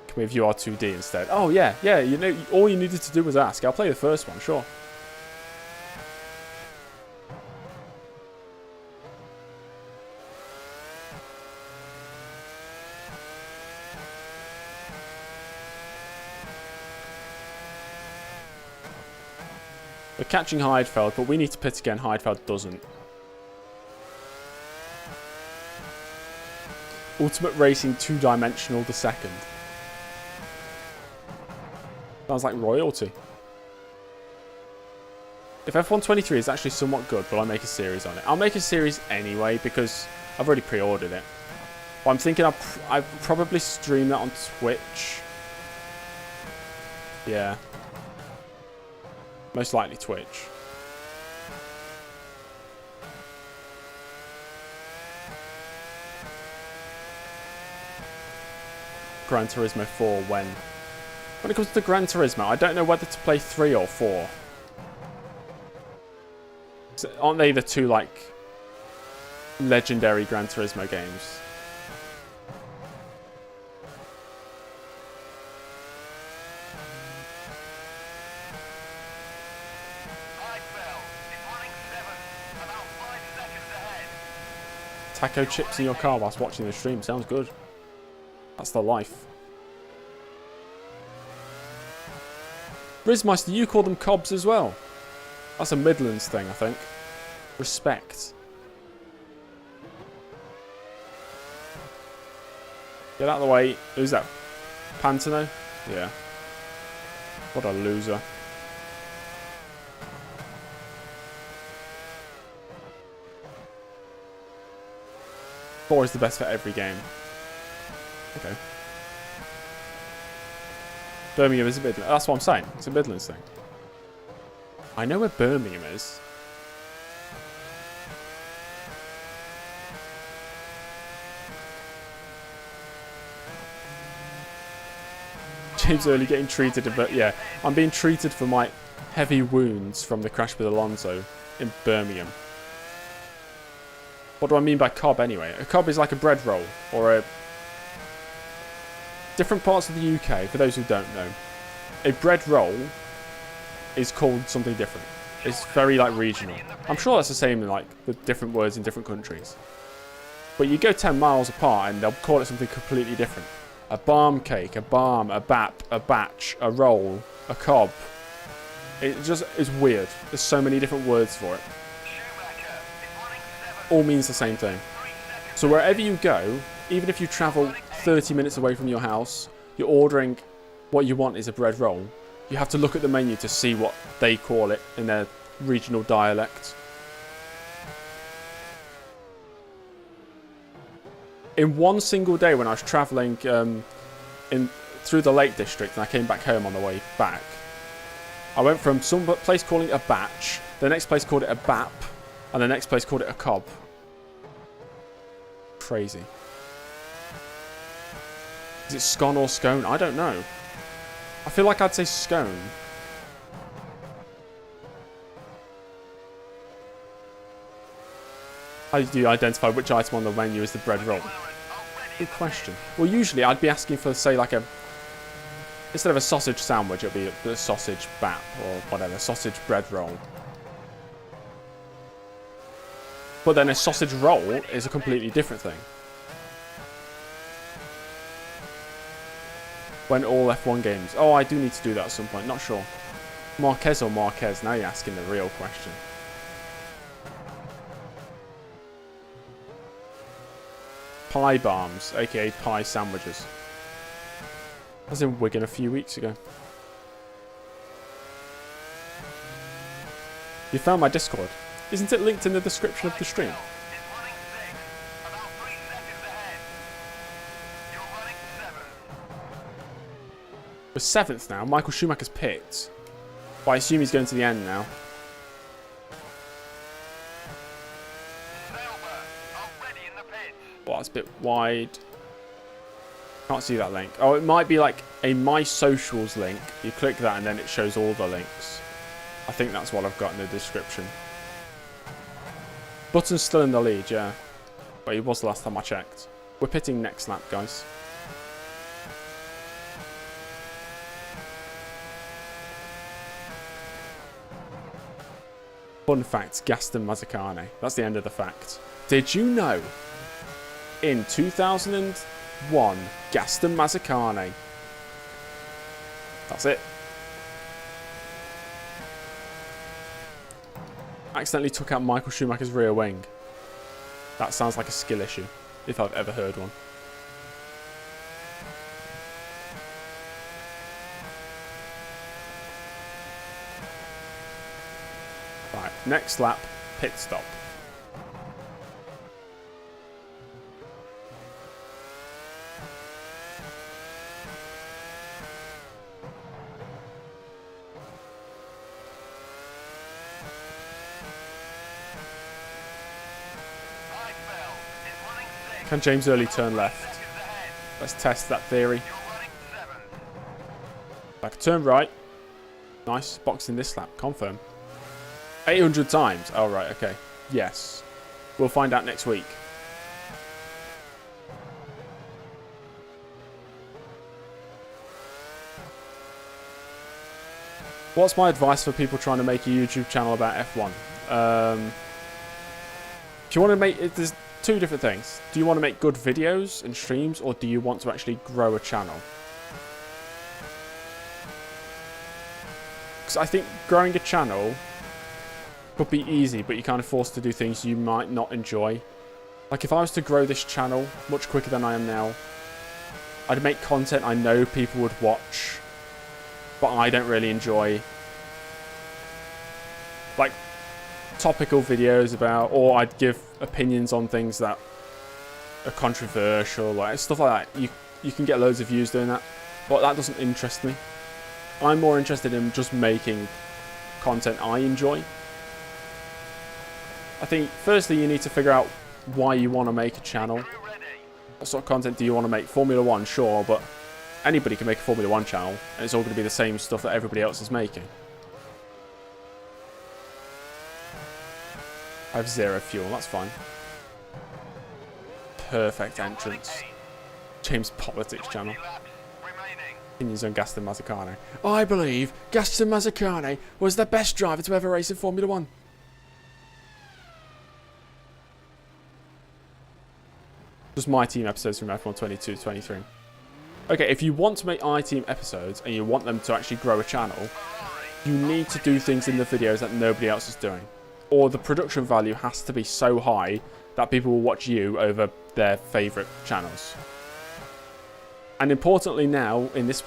Can we have UR2D instead? Oh yeah, yeah, you know, all you needed to do was ask. I'll play the first one, sure. We're catching Heidfeld, but we need to pit again. Heidfeld doesn't. Ultimate Racing 2-dimensional the second. Sounds like royalty. If F123 is actually somewhat good, will I make a series on it? I'll make a series anyway because I've already pre-ordered it. But I'm thinking I'll probably stream that on Twitch. Yeah. Most likely Twitch. Gran Turismo 4 when? When it comes to Gran Turismo, I don't know whether to play 3 or 4. So aren't they the two, like, legendary Gran Turismo games? Taco chips in your car whilst watching the stream. Sounds good. That's the life. Rizmeister, you call them cobs as well. That's a Midlands thing, I think. Respect. Get out of the way. Who's that? Pantano? Yeah. What a loser. Four is the best for every game. Okay. Birmingham is a Midland. That's what I'm saying. It's a Midlands thing. I know where Birmingham is. James Early getting treated, but yeah, I'm being treated for my heavy wounds from the crash with Alonso in Birmingham. What do I mean by cob anyway? A cob is like a bread roll or a... Different parts of the UK, for those who don't know, a bread roll is called something different. It's very like regional. I'm sure that's the same in like the different words in different countries. But you go 10 miles apart and they'll call it something completely different. A barm cake, a barm, a bap, a batch, a roll, a cob. It just is weird. There's so many different words for it. All means the same thing. So wherever you go, even if you travel 30 minutes away from your house, you're ordering what you want is a bread roll. You have to look at the menu to see what they call it in their regional dialect. In one single day when I was travelling through the Lake District and I came back home on the way back, I went from some place calling it a batch, the next place called it a bap, and the next place called it a cob. Crazy. Is it scone or scone? I don't know. I feel like I'd say scone. How do you identify which item on the menu is the bread roll? Good question. Well, usually I'd be asking for, say, like a... Instead of a sausage sandwich, it'd be a sausage bap or whatever, sausage bread roll. But then a sausage roll is a completely different thing. When all F1 games... Oh, I do need to do that at some point. Not sure. Marquez or Marquez? Now you're asking the real question. Pie barms, aka pie sandwiches. I was in Wigan a few weeks ago. You found my Discord. Isn't it linked in the description of the stream? We're 7th now. Michael Schumacher's picked. But I assume he's going to the end now. Well, that's a bit wide. Can't see that link. Oh, it might be like a My Socials link. You click that and then it shows all the links. I think that's what I've got in the description. Button's still in the lead, yeah. But he was the last time I checked. We're pitting next lap, guys. Fun fact, Gaston Mazzacane. That's the end of the fact. Did you know? In 2001, Gaston Mazzacane. That's it. Accidentally took out Michael Schumacher's rear wing. That sounds like a skill issue, if I've ever heard one. Right, next lap, pit stop. Can James Early turn left? Let's test that theory. Back turn right. Nice. Boxing this lap. Confirm. 800 times. Oh, right. Okay. Yes. We'll find out next week. What's my advice for people trying to make a YouTube channel about F1? If you want to make it, there's two different things. Do you want to make good videos and streams, or do you want to actually grow a channel? Because I think growing a channel could be easy, but you're kind of forced to do things you might not enjoy. Like if I was to grow this channel much quicker than I am now, I'd make content I know people would watch, but I don't really enjoy. Like topical videos about, or I'd give opinions on things that are controversial, like stuff like that. You can get loads of views doing that, but that doesn't interest me. I'm more interested in just making content I enjoy. I think firstly you need to figure out why you want to make a channel. What sort of content do you want to make? Formula 1, sure, but anybody can make a Formula 1 channel, and it's all going to be the same stuff that everybody else is making. I have 0 fuel, that's fine. Perfect entrance. James Politics channel. Opinions on Gaston Mazzacane. I believe Gaston Mazzacane was the best driver to ever race in Formula 1. Just my team episodes from F1 22 to 23. Okay, if you want to make iTeam episodes and you want them to actually grow a channel, you need to do things in the videos that nobody else is doing. Or the production value has to be so high that people will watch you over their favourite channels. And importantly now, in this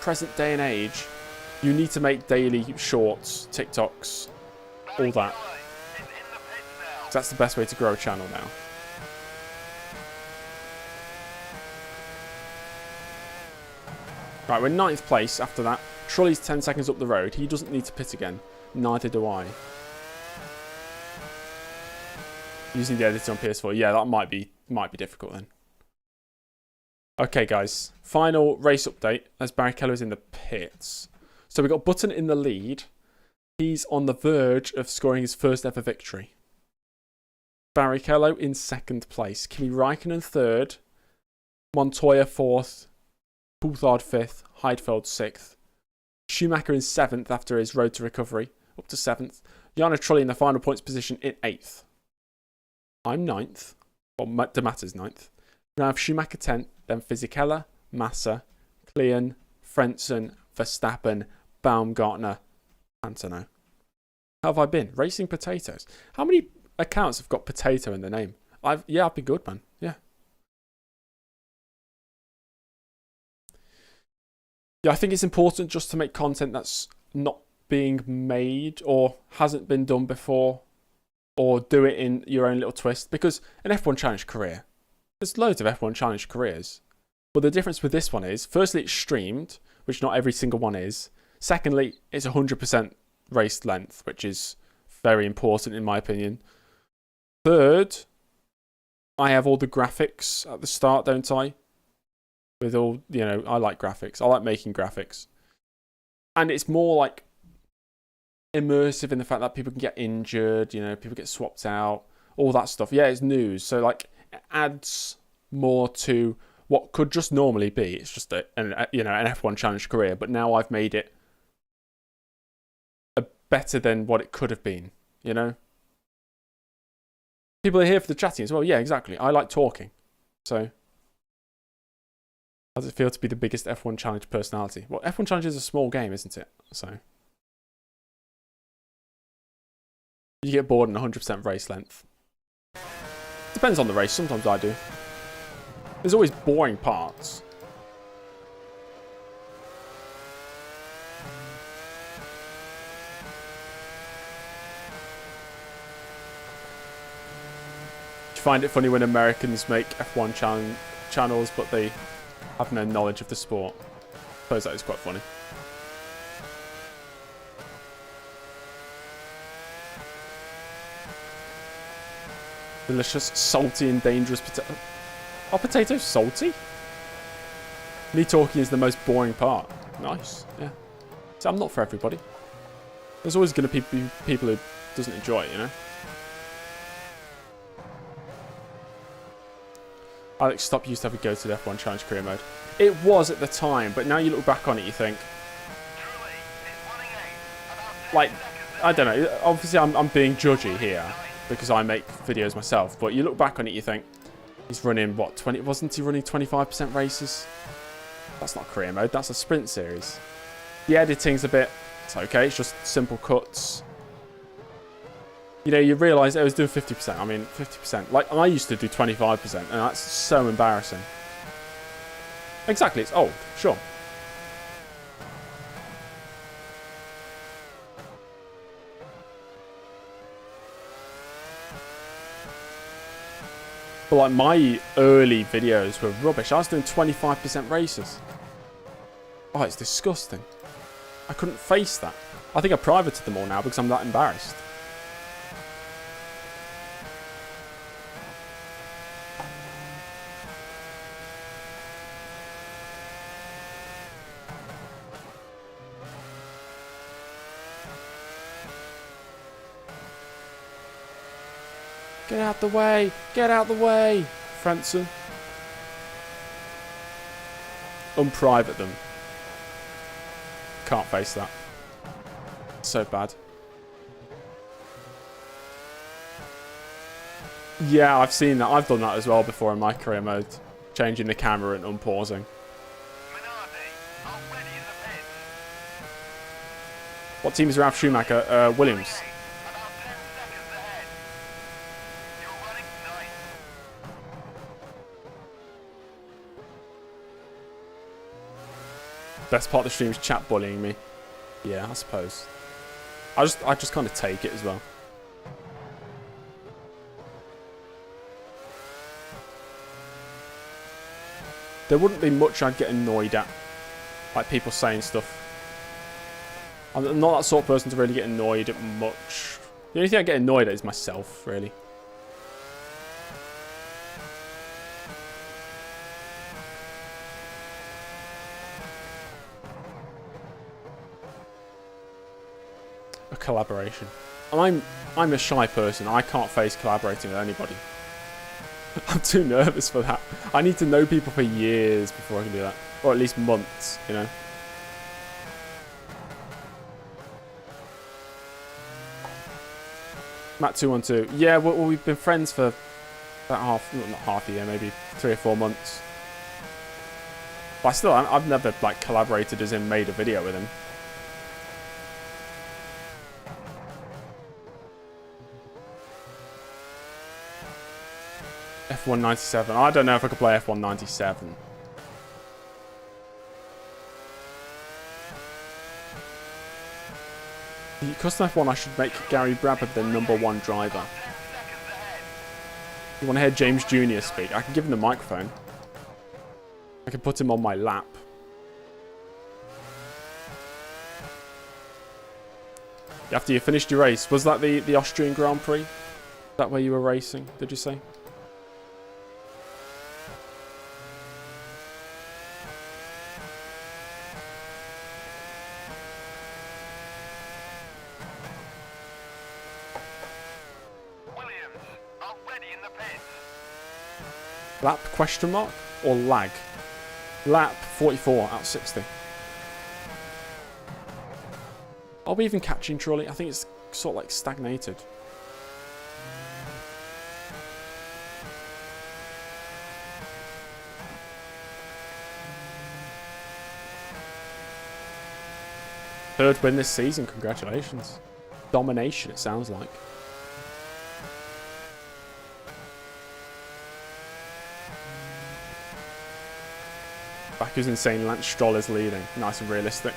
present day and age, you need to make daily shorts, TikToks, all that. That's the best way to grow a channel now. Right, we're 9th place after that. Trulli's 10 seconds up the road. He doesn't need to pit again. Neither do I. Using the editor on PS4. Yeah, that might be difficult then. Okay, guys. Final race update as Barrichello's in the pits. So we've got Button in the lead. He's on the verge of scoring his first ever victory. Barrichello in 2nd place. Kimi Räikkönen 3rd. Montoya 4th. Coulthard 5th. Heidfeld 6th. Schumacher in 7th after his road to recovery. Up to 7th. Jarno Trulli in the final points position in 8th. I'm 9th. Well, Da Matta's 9th. Now I have Schumacher 10th. Then Fisichella, Massa, Klein, Frentzen, Verstappen, Baumgartner, Pantano. How have I been? Racing Potatoes. How many accounts have got potato in the name? I've been good, man. Yeah. Yeah, I think it's important just to make content that's not being made or hasn't been done before, or do it in your own little twist, because an F1 Challenge career, there's loads of F1 Challenge careers. But the difference with this one is, firstly, it's streamed, which not every single one is. Secondly, it's 100% race length, which is very important in my opinion. Third, I have all the graphics at the start, don't I? With all, I like graphics. I like making graphics. And it's more like immersive in the fact that people can get injured, people get swapped out, all that stuff. Yeah, it's news. So, it adds more to what could just normally be. It's just an F1 Challenge career, but now I've made it better than what it could have been, People are here for the chatting as well. Yeah, exactly. I like talking. So, how does it feel to be the biggest F1 Challenge personality? Well, F1 Challenge is a small game, isn't it? So, you get bored in 100% race length. Depends on the race. Sometimes I do. There's always boring parts. Do you find it funny when Americans make F1 channels, but they have no knowledge of the sport? I suppose that is quite funny. Delicious, salty and dangerous potato. Are potatoes salty? Me talking is the most boring part. Nice, yeah. So I'm not for everybody. There's always going to be people who doesn't enjoy it, you know? Alex Stop used to have a go to the F1 Challenge career mode. It was at the time, but now you look back on it, you think... Like, I don't know. Obviously, I'm being judgy here because I make videos myself. But you look back on it, you think... He's running, what, 20... Wasn't he running 25% races? That's not career mode. That's a sprint series. The editing's a bit... It's okay. It's just simple cuts. You know, you realise I was doing 50%. I mean, 50%. Like, I used to do 25%, and that's so embarrassing. Exactly, it's old. Sure. But, like, my early videos were rubbish. I was doing 25% races. Oh, it's disgusting. I couldn't face that. I think I privated them all now because I'm that embarrassed. Get out the way! Get out the way! Franson. Unprivate them. Can't face that. So bad. Yeah, I've seen that. I've done that as well before in my career mode. Changing the camera and unpausing. What team is Ralf Schumacher? Williams. Best part of the stream is chat bullying me. Yeah, I suppose. I just kind of take it as well. There wouldn't be much I'd get annoyed at. Like people saying stuff. I'm not that sort of person to really get annoyed at much. The only thing I get annoyed at is myself, really. A collaboration. And I'm a shy person. I can't face collaborating with anybody. I'm too nervous for that. I need to know people for years before I can do that. Or at least months, you know. Matt212. Yeah, well, we've been friends for about not half a year, maybe 3 or 4 months. But still, I've never like collaborated as in made a video with him. F197. I don't know if I could play F197. The custom F1, I should make Gary Bradford the #1 driver. You want to hear James Jr. speak? I can give him the microphone. I can put him on my lap. After you finished your race, was that the Austrian Grand Prix? Is that where you were racing, did you say? Lap question mark or lag? Lap 44 out of 60. Are we even catching trolley? I think it's sort of like stagnated. Third win this season, congratulations. Domination, it sounds like. Baku's insane, Lance Stroll is leading. Nice and realistic.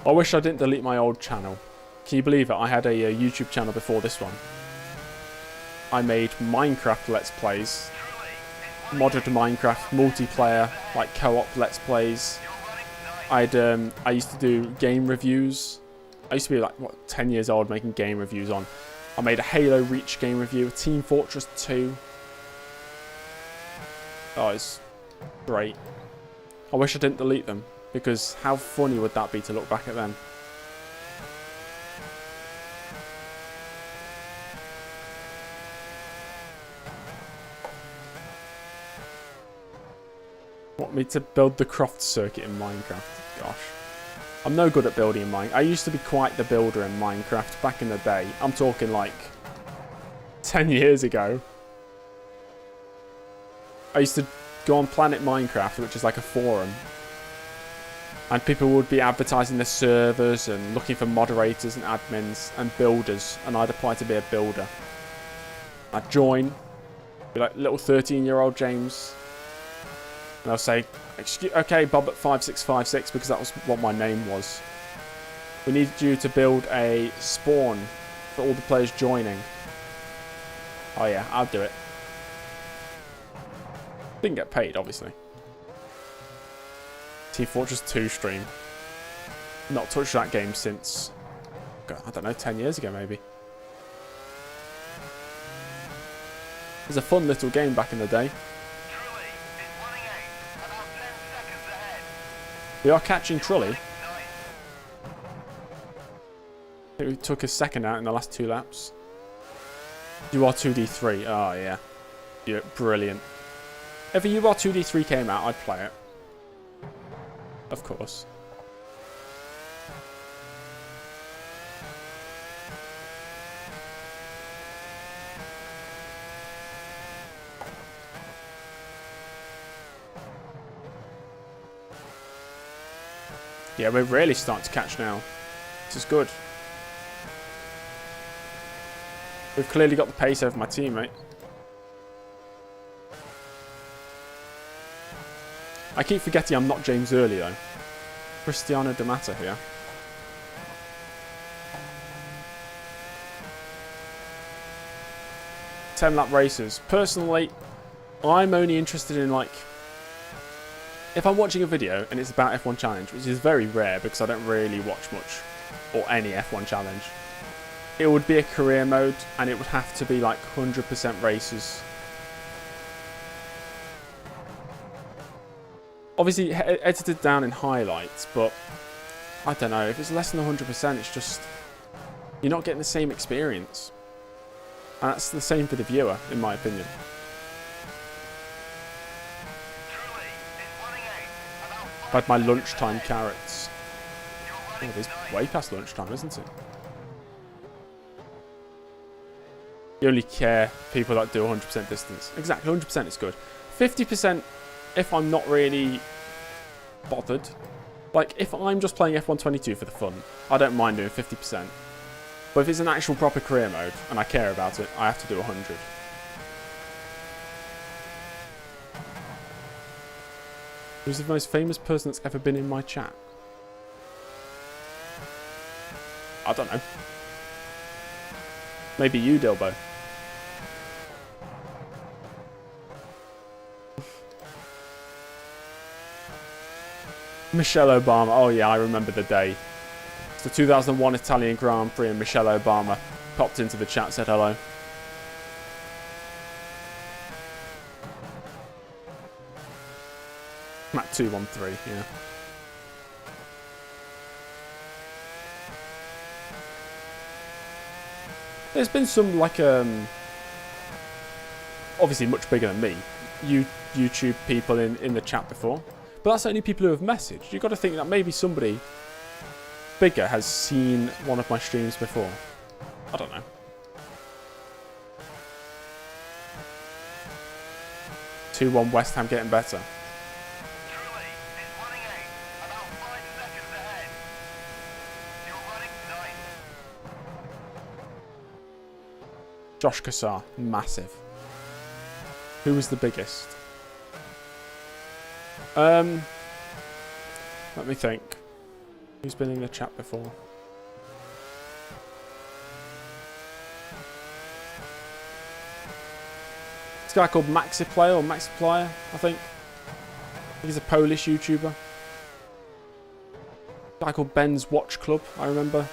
I wish I didn't delete my old channel. Can you believe it? I had a YouTube channel before this one. I made Minecraft Let's Plays. Modded Minecraft, multiplayer, like co-op Let's Plays. I used to do game reviews. I used to be like, what, 10 years old making game reviews on. I made a Halo Reach game review, a Team Fortress 2. Oh, it's great. I wish I didn't delete them, because how funny would that be to look back at them? Want me to build the Croft circuit in Minecraft? Gosh. I'm no good at building in Minecraft. I used to be quite the builder in Minecraft back in the day. I'm talking like 10 years ago. I used to go on Planet Minecraft, which is like a forum. And people would be advertising their servers and looking for moderators and admins and builders. And I'd apply to be a builder. I'd join. Be like little 13-year-old James. And I'll say, okay, Bob at 5656, because that was what my name was. We need you to build a spawn for all the players joining. Oh yeah, I'll do it. Didn't get paid, obviously. Team Fortress 2 stream. Not touched that game since, God, I don't know, 10 years ago maybe. It was a fun little game back in the day. We are catching Trulli. I think we took a second out in the last 2 laps. UR 2D3. Oh, yeah. You're brilliant. If a UR 2D3 came out, I'd play it. Of course. Yeah, we're really starting to catch now. This is good. We've clearly got the pace over my teammate. I keep forgetting I'm not James Early though. Cristiano Da Matta here. Ten-lap races. Personally, I'm only interested in like... If I'm watching a video and it's about F1 Challenge, which is very rare because I don't really watch much or any F1 Challenge, it would be a career mode and it would have to be like 100% races. Obviously edited down in highlights, but I don't know, if it's less than 100%, it's just, you're not getting the same experience. And that's the same for the viewer, in my opinion. I had my lunchtime carrots. Oh, it's way past lunchtime, isn't it? You only care people that do 100% distance. Exactly, 100% is good. 50% if I'm not really bothered. Like, if I'm just playing F122 for the fun, I don't mind doing 50%. But if it's an actual proper career mode, and I care about it, I have to do 100. Who's the most famous person that's ever been in my chat? I don't know. Maybe you, Dilbo. Michelle Obama. Oh yeah, I remember the day. It's the 2001 Italian Grand Prix and Michelle Obama popped into the chat, said hello. Map 213, yeah. There's been some, like, obviously much bigger than me, YouTube people in the chat before. But that's only people who have messaged. You've got to think that maybe somebody bigger has seen one of my streams before. I don't know. Two 2-1 West Ham getting better. Josh Kassar, massive. Who was the biggest? Let me think. Who's been in the chat before? This guy called Maxiplayer or Maxiplier, I think. He's a Polish YouTuber. guy called Ben's Watch Club, I remember.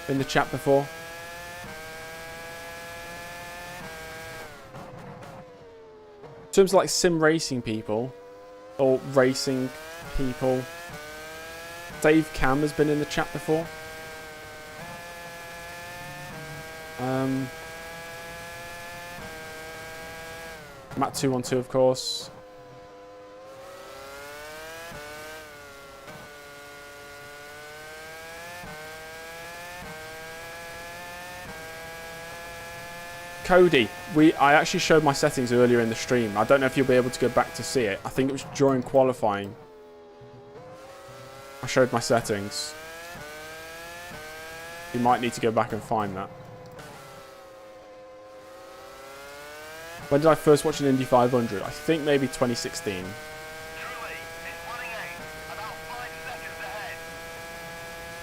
In the chat before. In terms of like sim racing people, or racing people, Dave Cam has been in the chat before. Matt212, of course. Cody, I actually showed my settings earlier in the stream. I don't know if you'll be able to go back to see it. I think it was during qualifying. I showed my settings. You might need to go back and find that. When did I first watch an Indy 500? I think maybe 2016. Truly is running eight, about 5 seconds ahead.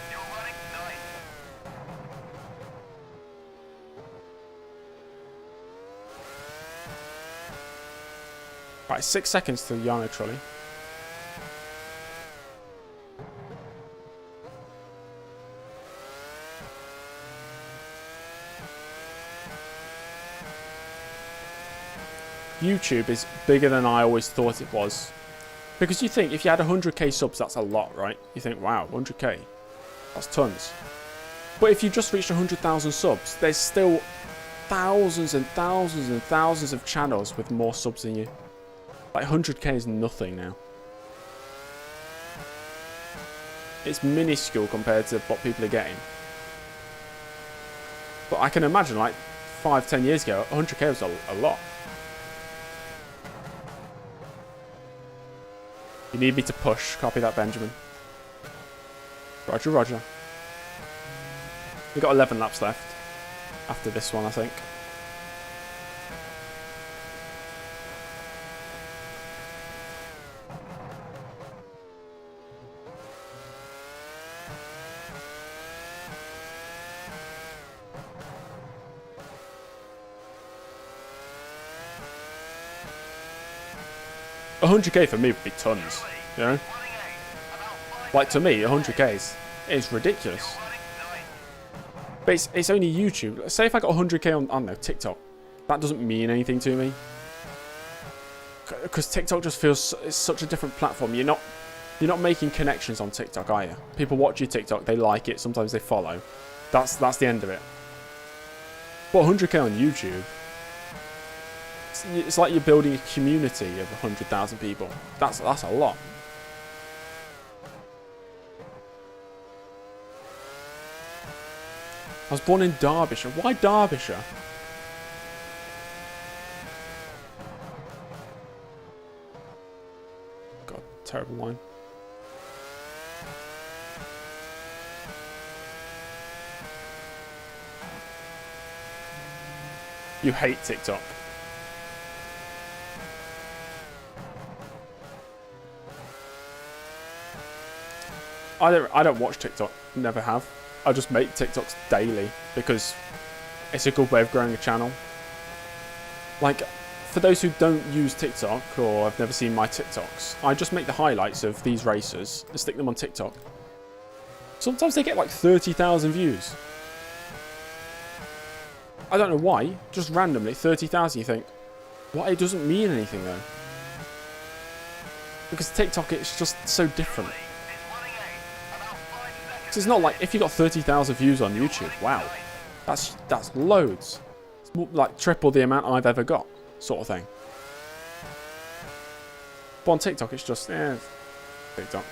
You're running ninth. Right, 6 seconds to Yano Trulli. YouTube is bigger than I always thought it was. Because you think, if you had 100k subs, that's a lot, right? You think, wow, 100k. That's tons. But if you just reached 100,000 subs, there's still thousands and thousands and thousands of channels with more subs than you. Like 100k is nothing now. It's minuscule compared to what people are getting. But I can imagine like 5-10 years ago, 100k was a lot. You need me to push. Copy that, Benjamin. Roger, roger. We've got 11 laps left after this one, I think. $100k for me would be tons, you know? Like, to me, 100k is ridiculous. But it's only YouTube. Say if I got 100k on, I don't know, TikTok. That doesn't mean anything to me. Because TikTok just feels, it's such a different platform. You're not making connections on TikTok, are you? People watch your TikTok, they like it, sometimes they follow. That's the end of it. But 100k on YouTube, it's like you're building a community of 100,000 people. That's a lot. I was born in Derbyshire. Why Derbyshire? God, terrible line. You hate TikTok. I don't watch TikTok. Never have. I just make TikToks daily because it's a good way of growing a channel. Like, for those who don't use TikTok or have never seen my TikToks, I just make the highlights of these races and stick them on TikTok. Sometimes they get like 30,000 views. I don't know why. Just randomly, 30,000. You think, what? It doesn't mean anything though. Because TikTok, it's just so different. It's not like if you got 30,000 views on YouTube, wow, that's loads. It's more like triple the amount I've ever got, sort of thing. But on TikTok, it's just TikTok.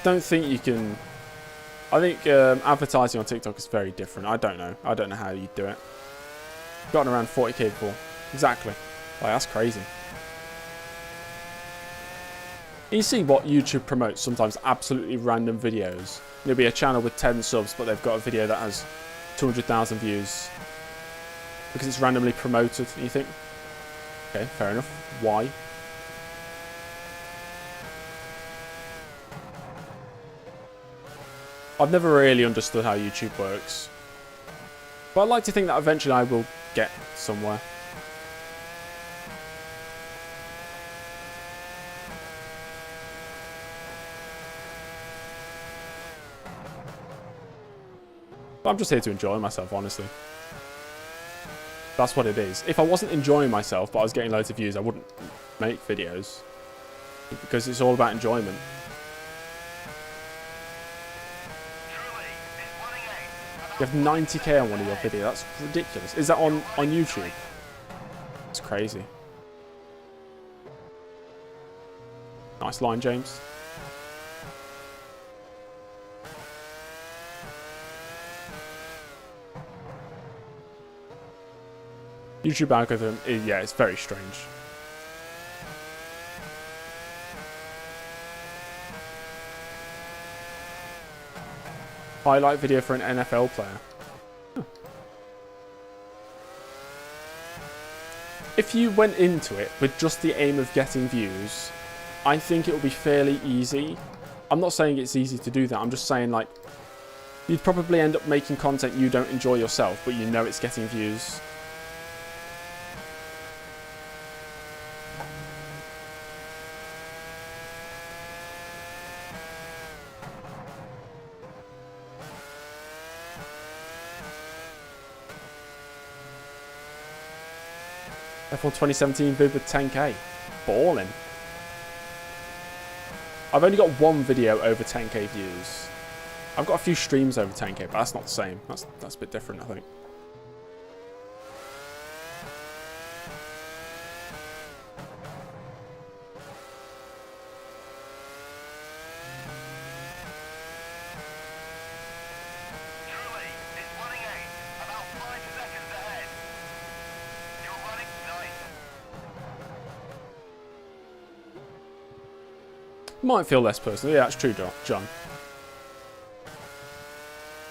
Don't think you can. I think advertising on TikTok is very different. I don't know. I don't know how you do it. Gotten around 40k before. Exactly. Like, that's crazy. You see what YouTube promotes, sometimes absolutely random videos. There'll be a channel with 10 subs, but they've got a video that has 200,000 views. Because it's randomly promoted. And you think, okay, fair enough. Why? I've never really understood how YouTube works. But I'd like to think that eventually I will get somewhere. But I'm just here to enjoy myself, honestly. That's what it is. If I wasn't enjoying myself, but I was getting loads of views, I wouldn't make videos. Because it's all about enjoyment. You have 90k on one of your videos. That's ridiculous. Is that on YouTube? It's crazy. Nice line, James. YouTube algorithm, yeah, it's very strange. Highlight video for an NFL player. Huh. If you went into it with just the aim of getting views, I think it would be fairly easy. I'm not saying it's easy to do that. I'm just saying, like, you'd probably end up making content you don't enjoy yourself, but you know it's getting views. F1 2017 vid with 10k. Balling. I've only got one video over 10k views. I've got a few streams over 10k, but that's not the same. That's a bit different, I think. Might feel less personal. Yeah, that's true, John.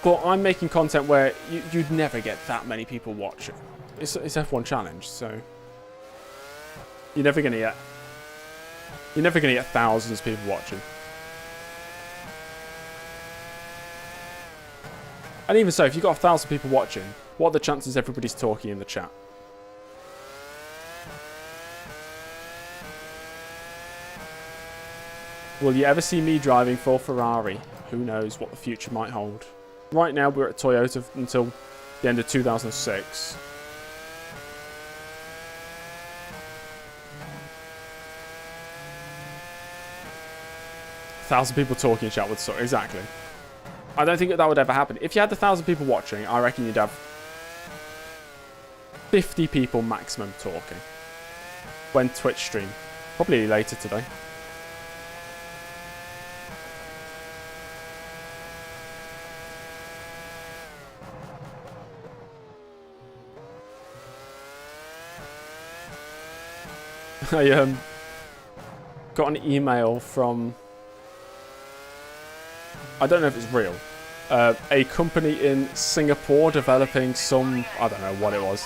But I'm making content where you'd never get that many people watching. It's F1 Challenge, so you're never gonna get thousands of people watching. And even so, if you've got 1,000 people watching, what are the chances everybody's talking in the chat? Will you ever see me driving for Ferrari? Who knows what the future might hold. Right now, we're at Toyota until the end of 2006. Thousand people talking in chat would suck. Exactly. I don't think that would ever happen. If you had 1,000 people watching, I reckon you'd have 50 people maximum talking. When Twitch stream. Probably later today. I got an email from, I don't know if it's real, a company in Singapore developing some, I don't know what it was,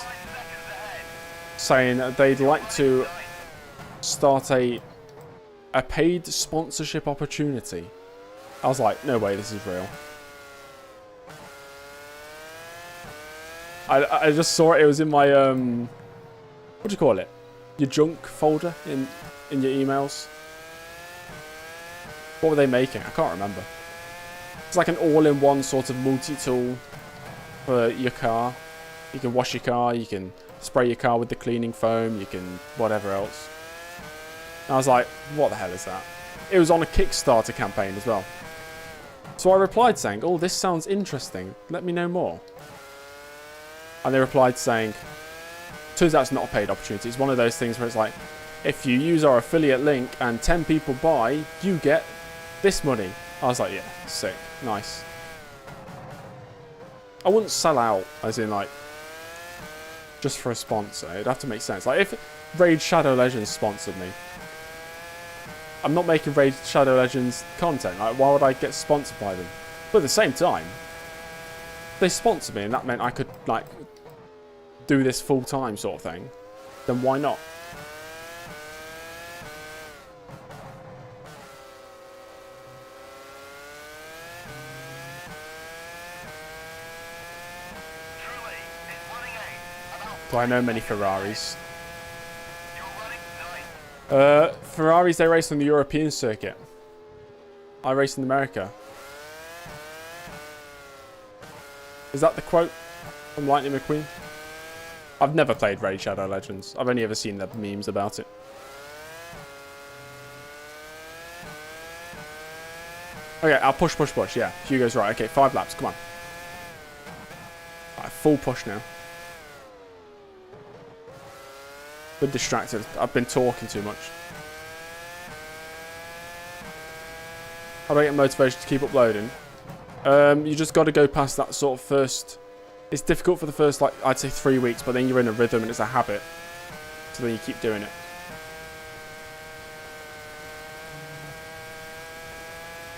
saying that they'd like to start a paid sponsorship opportunity. I was like, no way, this is real. I just saw it. It was in my what do you call it? Your junk folder in your emails. What were they making? I can't remember. It's like an all-in-one sort of multi-tool for your car. You can wash your car, you can spray your car with the cleaning foam, you can whatever else. And I was like, what the hell is that? It was on a Kickstarter campaign as well. So I replied saying, oh, this sounds interesting. Let me know more. And they replied saying, turns out it's not a paid opportunity. It's one of those things where it's like, if you use our affiliate link and 10 people buy, you get this money. I was like, yeah, sick, nice. I wouldn't sell out, as in like, just for a sponsor. It'd have to make sense. Like if Raid Shadow Legends sponsored me, I'm not making Raid Shadow Legends content. Like, why would I get sponsored by them? But at the same time, they sponsored me, and that meant I could like do this full time sort of thing. Then why not? Do I know many Ferraris? You're running ninth. Ferraris, they race on the European circuit. I race in America. Is that the quote from Lightning McQueen? I've never played Raid Shadow Legends. I've only ever seen the memes about it. Okay, I'll push. Yeah, Hugo's right. Okay, 5 laps. Come on. Right, full push now. Been distracted. I've been talking too much. How do I get motivation to keep uploading? You just got to go past that sort of first... It's difficult for the first, like, I'd say 3 weeks, but then you're in a rhythm and it's a habit. So then you keep doing it.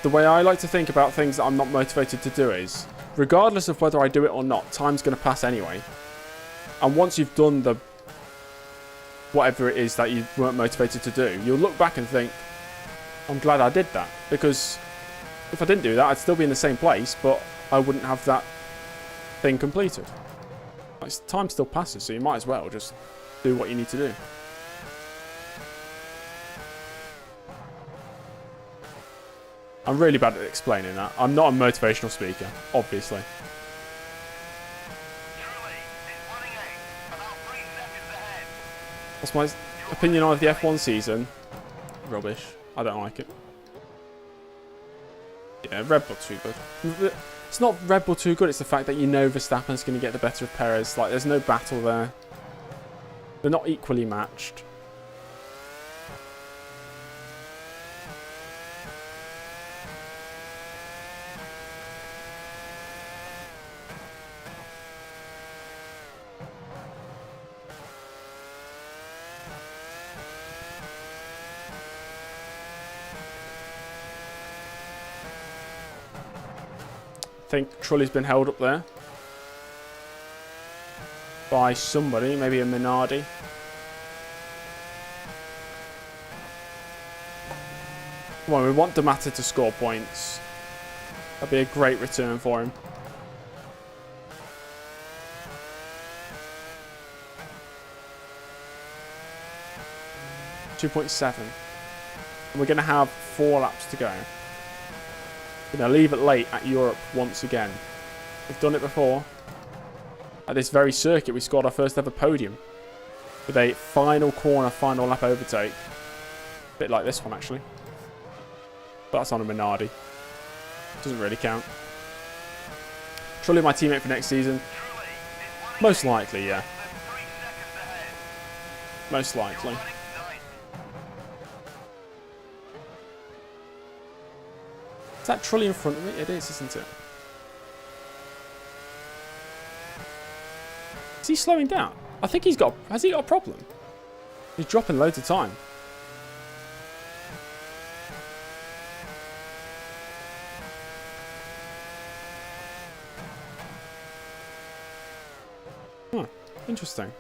The way I like to think about things that I'm not motivated to do is, regardless of whether I do it or not, time's going to pass anyway. And once you've done the... whatever it is that you weren't motivated to do, you'll look back and think, I'm glad I did that. Because if I didn't do that, I'd still be in the same place, but I wouldn't have that thing completed. Like, time still passes, so you might as well just do what you need to do. I'm really bad at explaining that. I'm not a motivational speaker, obviously. Truly is running eighth. About 3 seconds ahead. What's my opinion on the F1 season? Rubbish. I don't like it. Yeah, Red Bull too good. It's not Red Bull too good, it's the fact that you know Verstappen's going to get the better of Perez. Like, there's no battle there. They're not equally matched. I think Trulli's been held up there by somebody, maybe a Minardi. Come on, we want Da Matta to score points. That'd be a great return for him. .7. And we're going to have 4 laps to go. Going to leave it late at Europe once again. We've done it before. At this very circuit, we scored our first ever podium. With a final corner, final lap overtake. A bit like this one, actually. But that's on a Minardi. Doesn't really count. Trulli my teammate for next season. Most likely, yeah. Most likely. Is that Trulli in front of me? It is, isn't it? Is he slowing down? I think he's got... Has he got a problem? He's dropping loads of time. Huh. Interesting.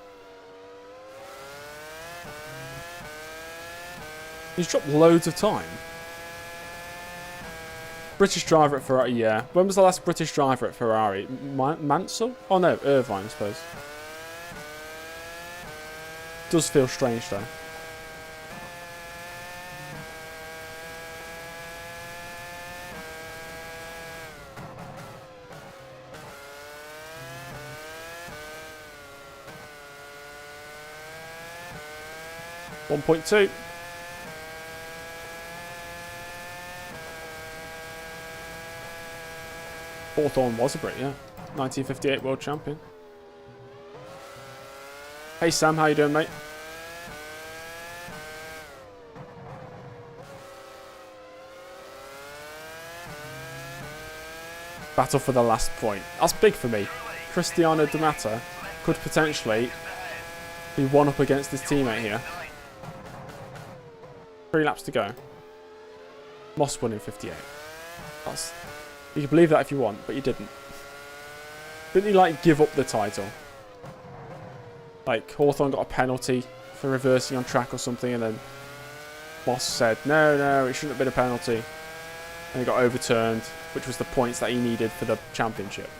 He's dropped loads of time. British driver at Ferrari, yeah. When was the last British driver at Ferrari? Mansell? Oh no, Irvine, I suppose. Does feel strange though. .2. Hawthorne was a Brit, yeah. 1958 world champion. Hey Sam, how you doing, mate? Battle for the last point. That's big for me. Cristiano Da Matta could potentially be one up against his teammate here. 3 laps to go. Moss won in 58. That's... You can believe that if you want, but you didn't. Didn't he, like, give up the title? Like, Hawthorne got a penalty for reversing on track or something, and then Moss said, no, it shouldn't have been a penalty. And he got overturned, which was the points that he needed for the championship.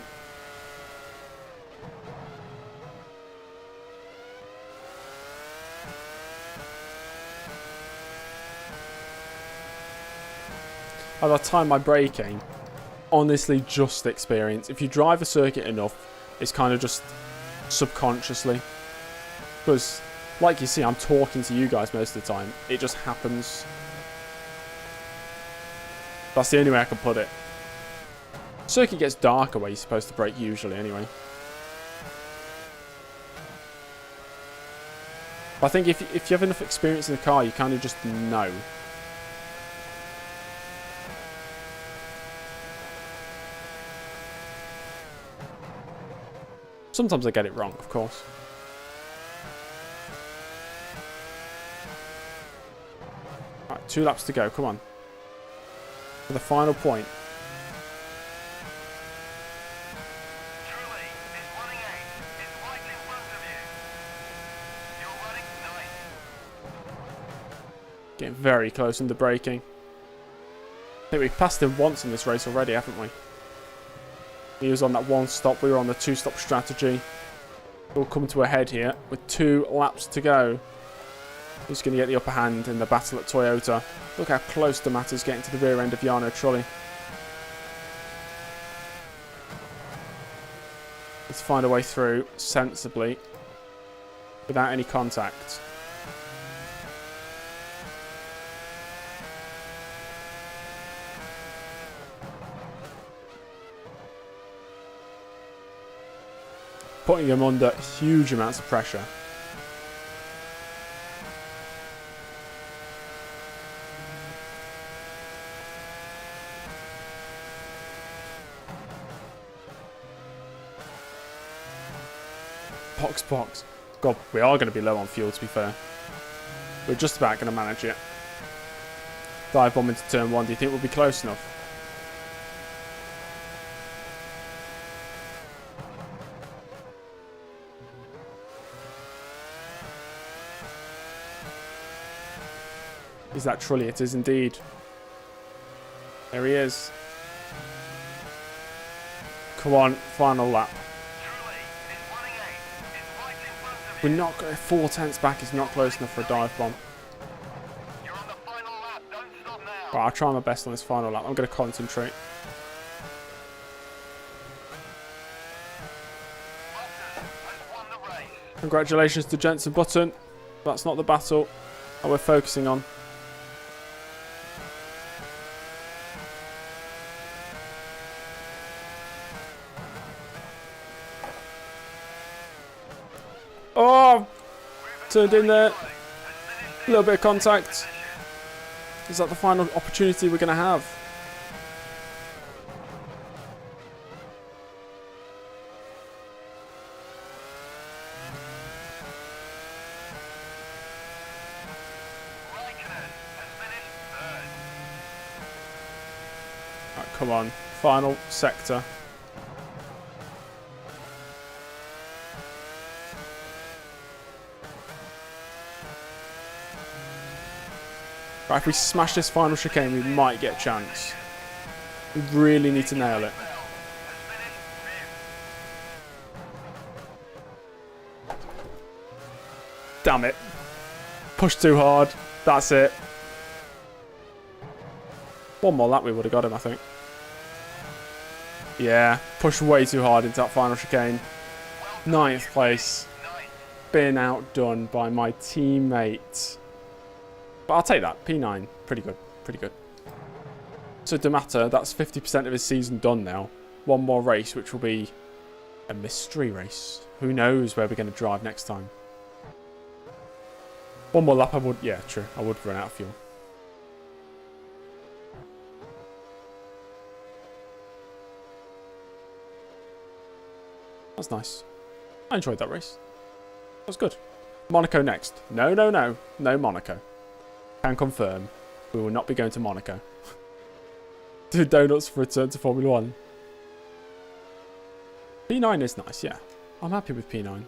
As I time my braking, honestly just experience. If you drive a circuit enough, it's kind of just subconsciously. Because, like you see, I'm talking to you guys most of the time. It just happens. That's the only way I can put it. Circuit gets darker where you're supposed to brake usually anyway. But I think if you have enough experience in the car, you kind of just know. Sometimes I get it wrong, of course. Right, 2 laps to go, come on. For the final point. Truly, this running 8 is right in front of you. You're running 9. Getting very close under braking. I think we've passed him once in this race already, haven't we? He was on that 1 stop. We were on the 2 stop strategy. We'll come to a head here with 2 laps to go. Who's going to get the upper hand in the battle at Toyota? Look how close Da Matta's getting to the rear end of Jarno Trulli. Let's find a way through sensibly without any contact. Putting him under huge amounts of pressure. Box. God, we are going to be low on fuel, to be fair. We're just about going to manage it. Dive bomb into turn 1. Do you think we'll be close enough? Is that Trulli? It is indeed. There he is. Come on, final lap. Truly, this running 8 is right in front of We're you. not 4/10 back is not close enough for a dive bomb. You're on the final lap. Don't stop now. Right, I'll try my best on this final lap. I'm going to concentrate. Button has won the race. Congratulations to Jensen Button. That's not the battle that we're focusing on. Oh! Turned in there. A little bit of contact. Is that the final opportunity we're going to have? Right, come on. Final sector. Right, if we smash this final chicane, we might get a chance. We really need to nail it. Damn it. Push too hard. That's it. One more lap we would have got him, I think. Yeah, pushed way too hard into that final chicane. 9th place. Been outdone by my teammate. But I'll take that. P9. Pretty good. Pretty good. So Da Matta, that's 50% of his season done now. One more race, which will be a mystery race. Who knows where we're going to drive next time. One more lap, I would... Yeah, true. I would run out of fuel. That's nice. I enjoyed that race. That was good. Monaco next. No, no, no. No Monaco. Can confirm. We will not be going to Monaco. Do donuts for return to Formula 1. P9 is nice, yeah. I'm happy with P9.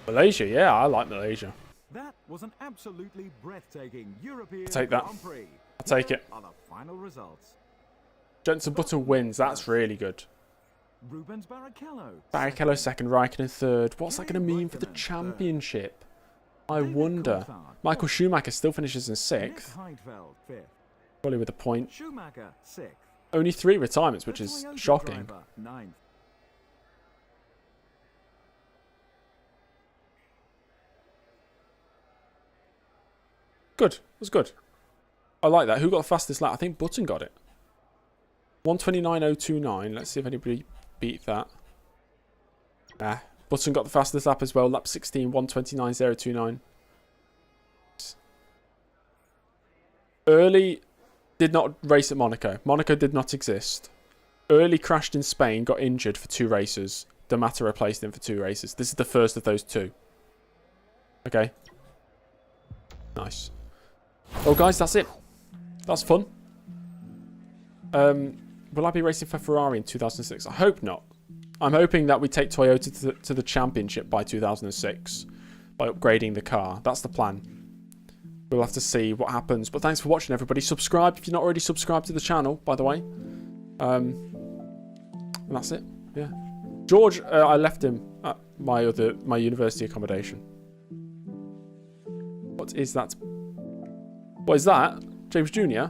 Malaysia, yeah, I like Malaysia. That was an absolutely breathtaking European I'll take that. Grand Prix. I'll take it. Here are the final results. Jensen Button wins. That's really good. Rubens Barrichello. Barrichello second, Raikkonen third. What's that going to mean for the championship? I wonder. Michael Schumacher still finishes in 6th. Heidfeld, 5th. Probably with a point. Schumacher, 6th. Only 3 retirements, which The is Toyota shocking. driver, 9th. Good. It was good. I like that. Who got the fastest lap? I think Button got it. 129.029. Let's see if anybody beat that. Ah, Button got the fastest lap as well. Lap 16, 129.029. Early did not race at Monaco. Monaco did not exist. Early crashed in Spain, got injured for 2 races. Da Matta replaced him for 2 races. This is the first of those 2. Okay. Nice. Well, guys, that's it. That's fun. Will I be racing for Ferrari in 2006? I hope not. I'm hoping that we take Toyota to the championship by 2006 by upgrading the car. That's the plan. We'll have to see what happens. But thanks for watching, everybody. Subscribe if you're not already subscribed to the channel, by the way. And that's it. Yeah. George, I left him at my university accommodation. What is that? What is that? James Jr.?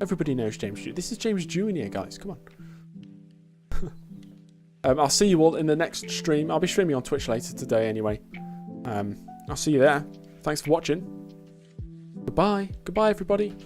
Everybody knows James Jr. This is James Jr., guys. Come on. I'll see you all in the next stream. I'll be streaming on Twitch later today anyway. I'll see you there. Thanks for watching. Goodbye. Goodbye, everybody.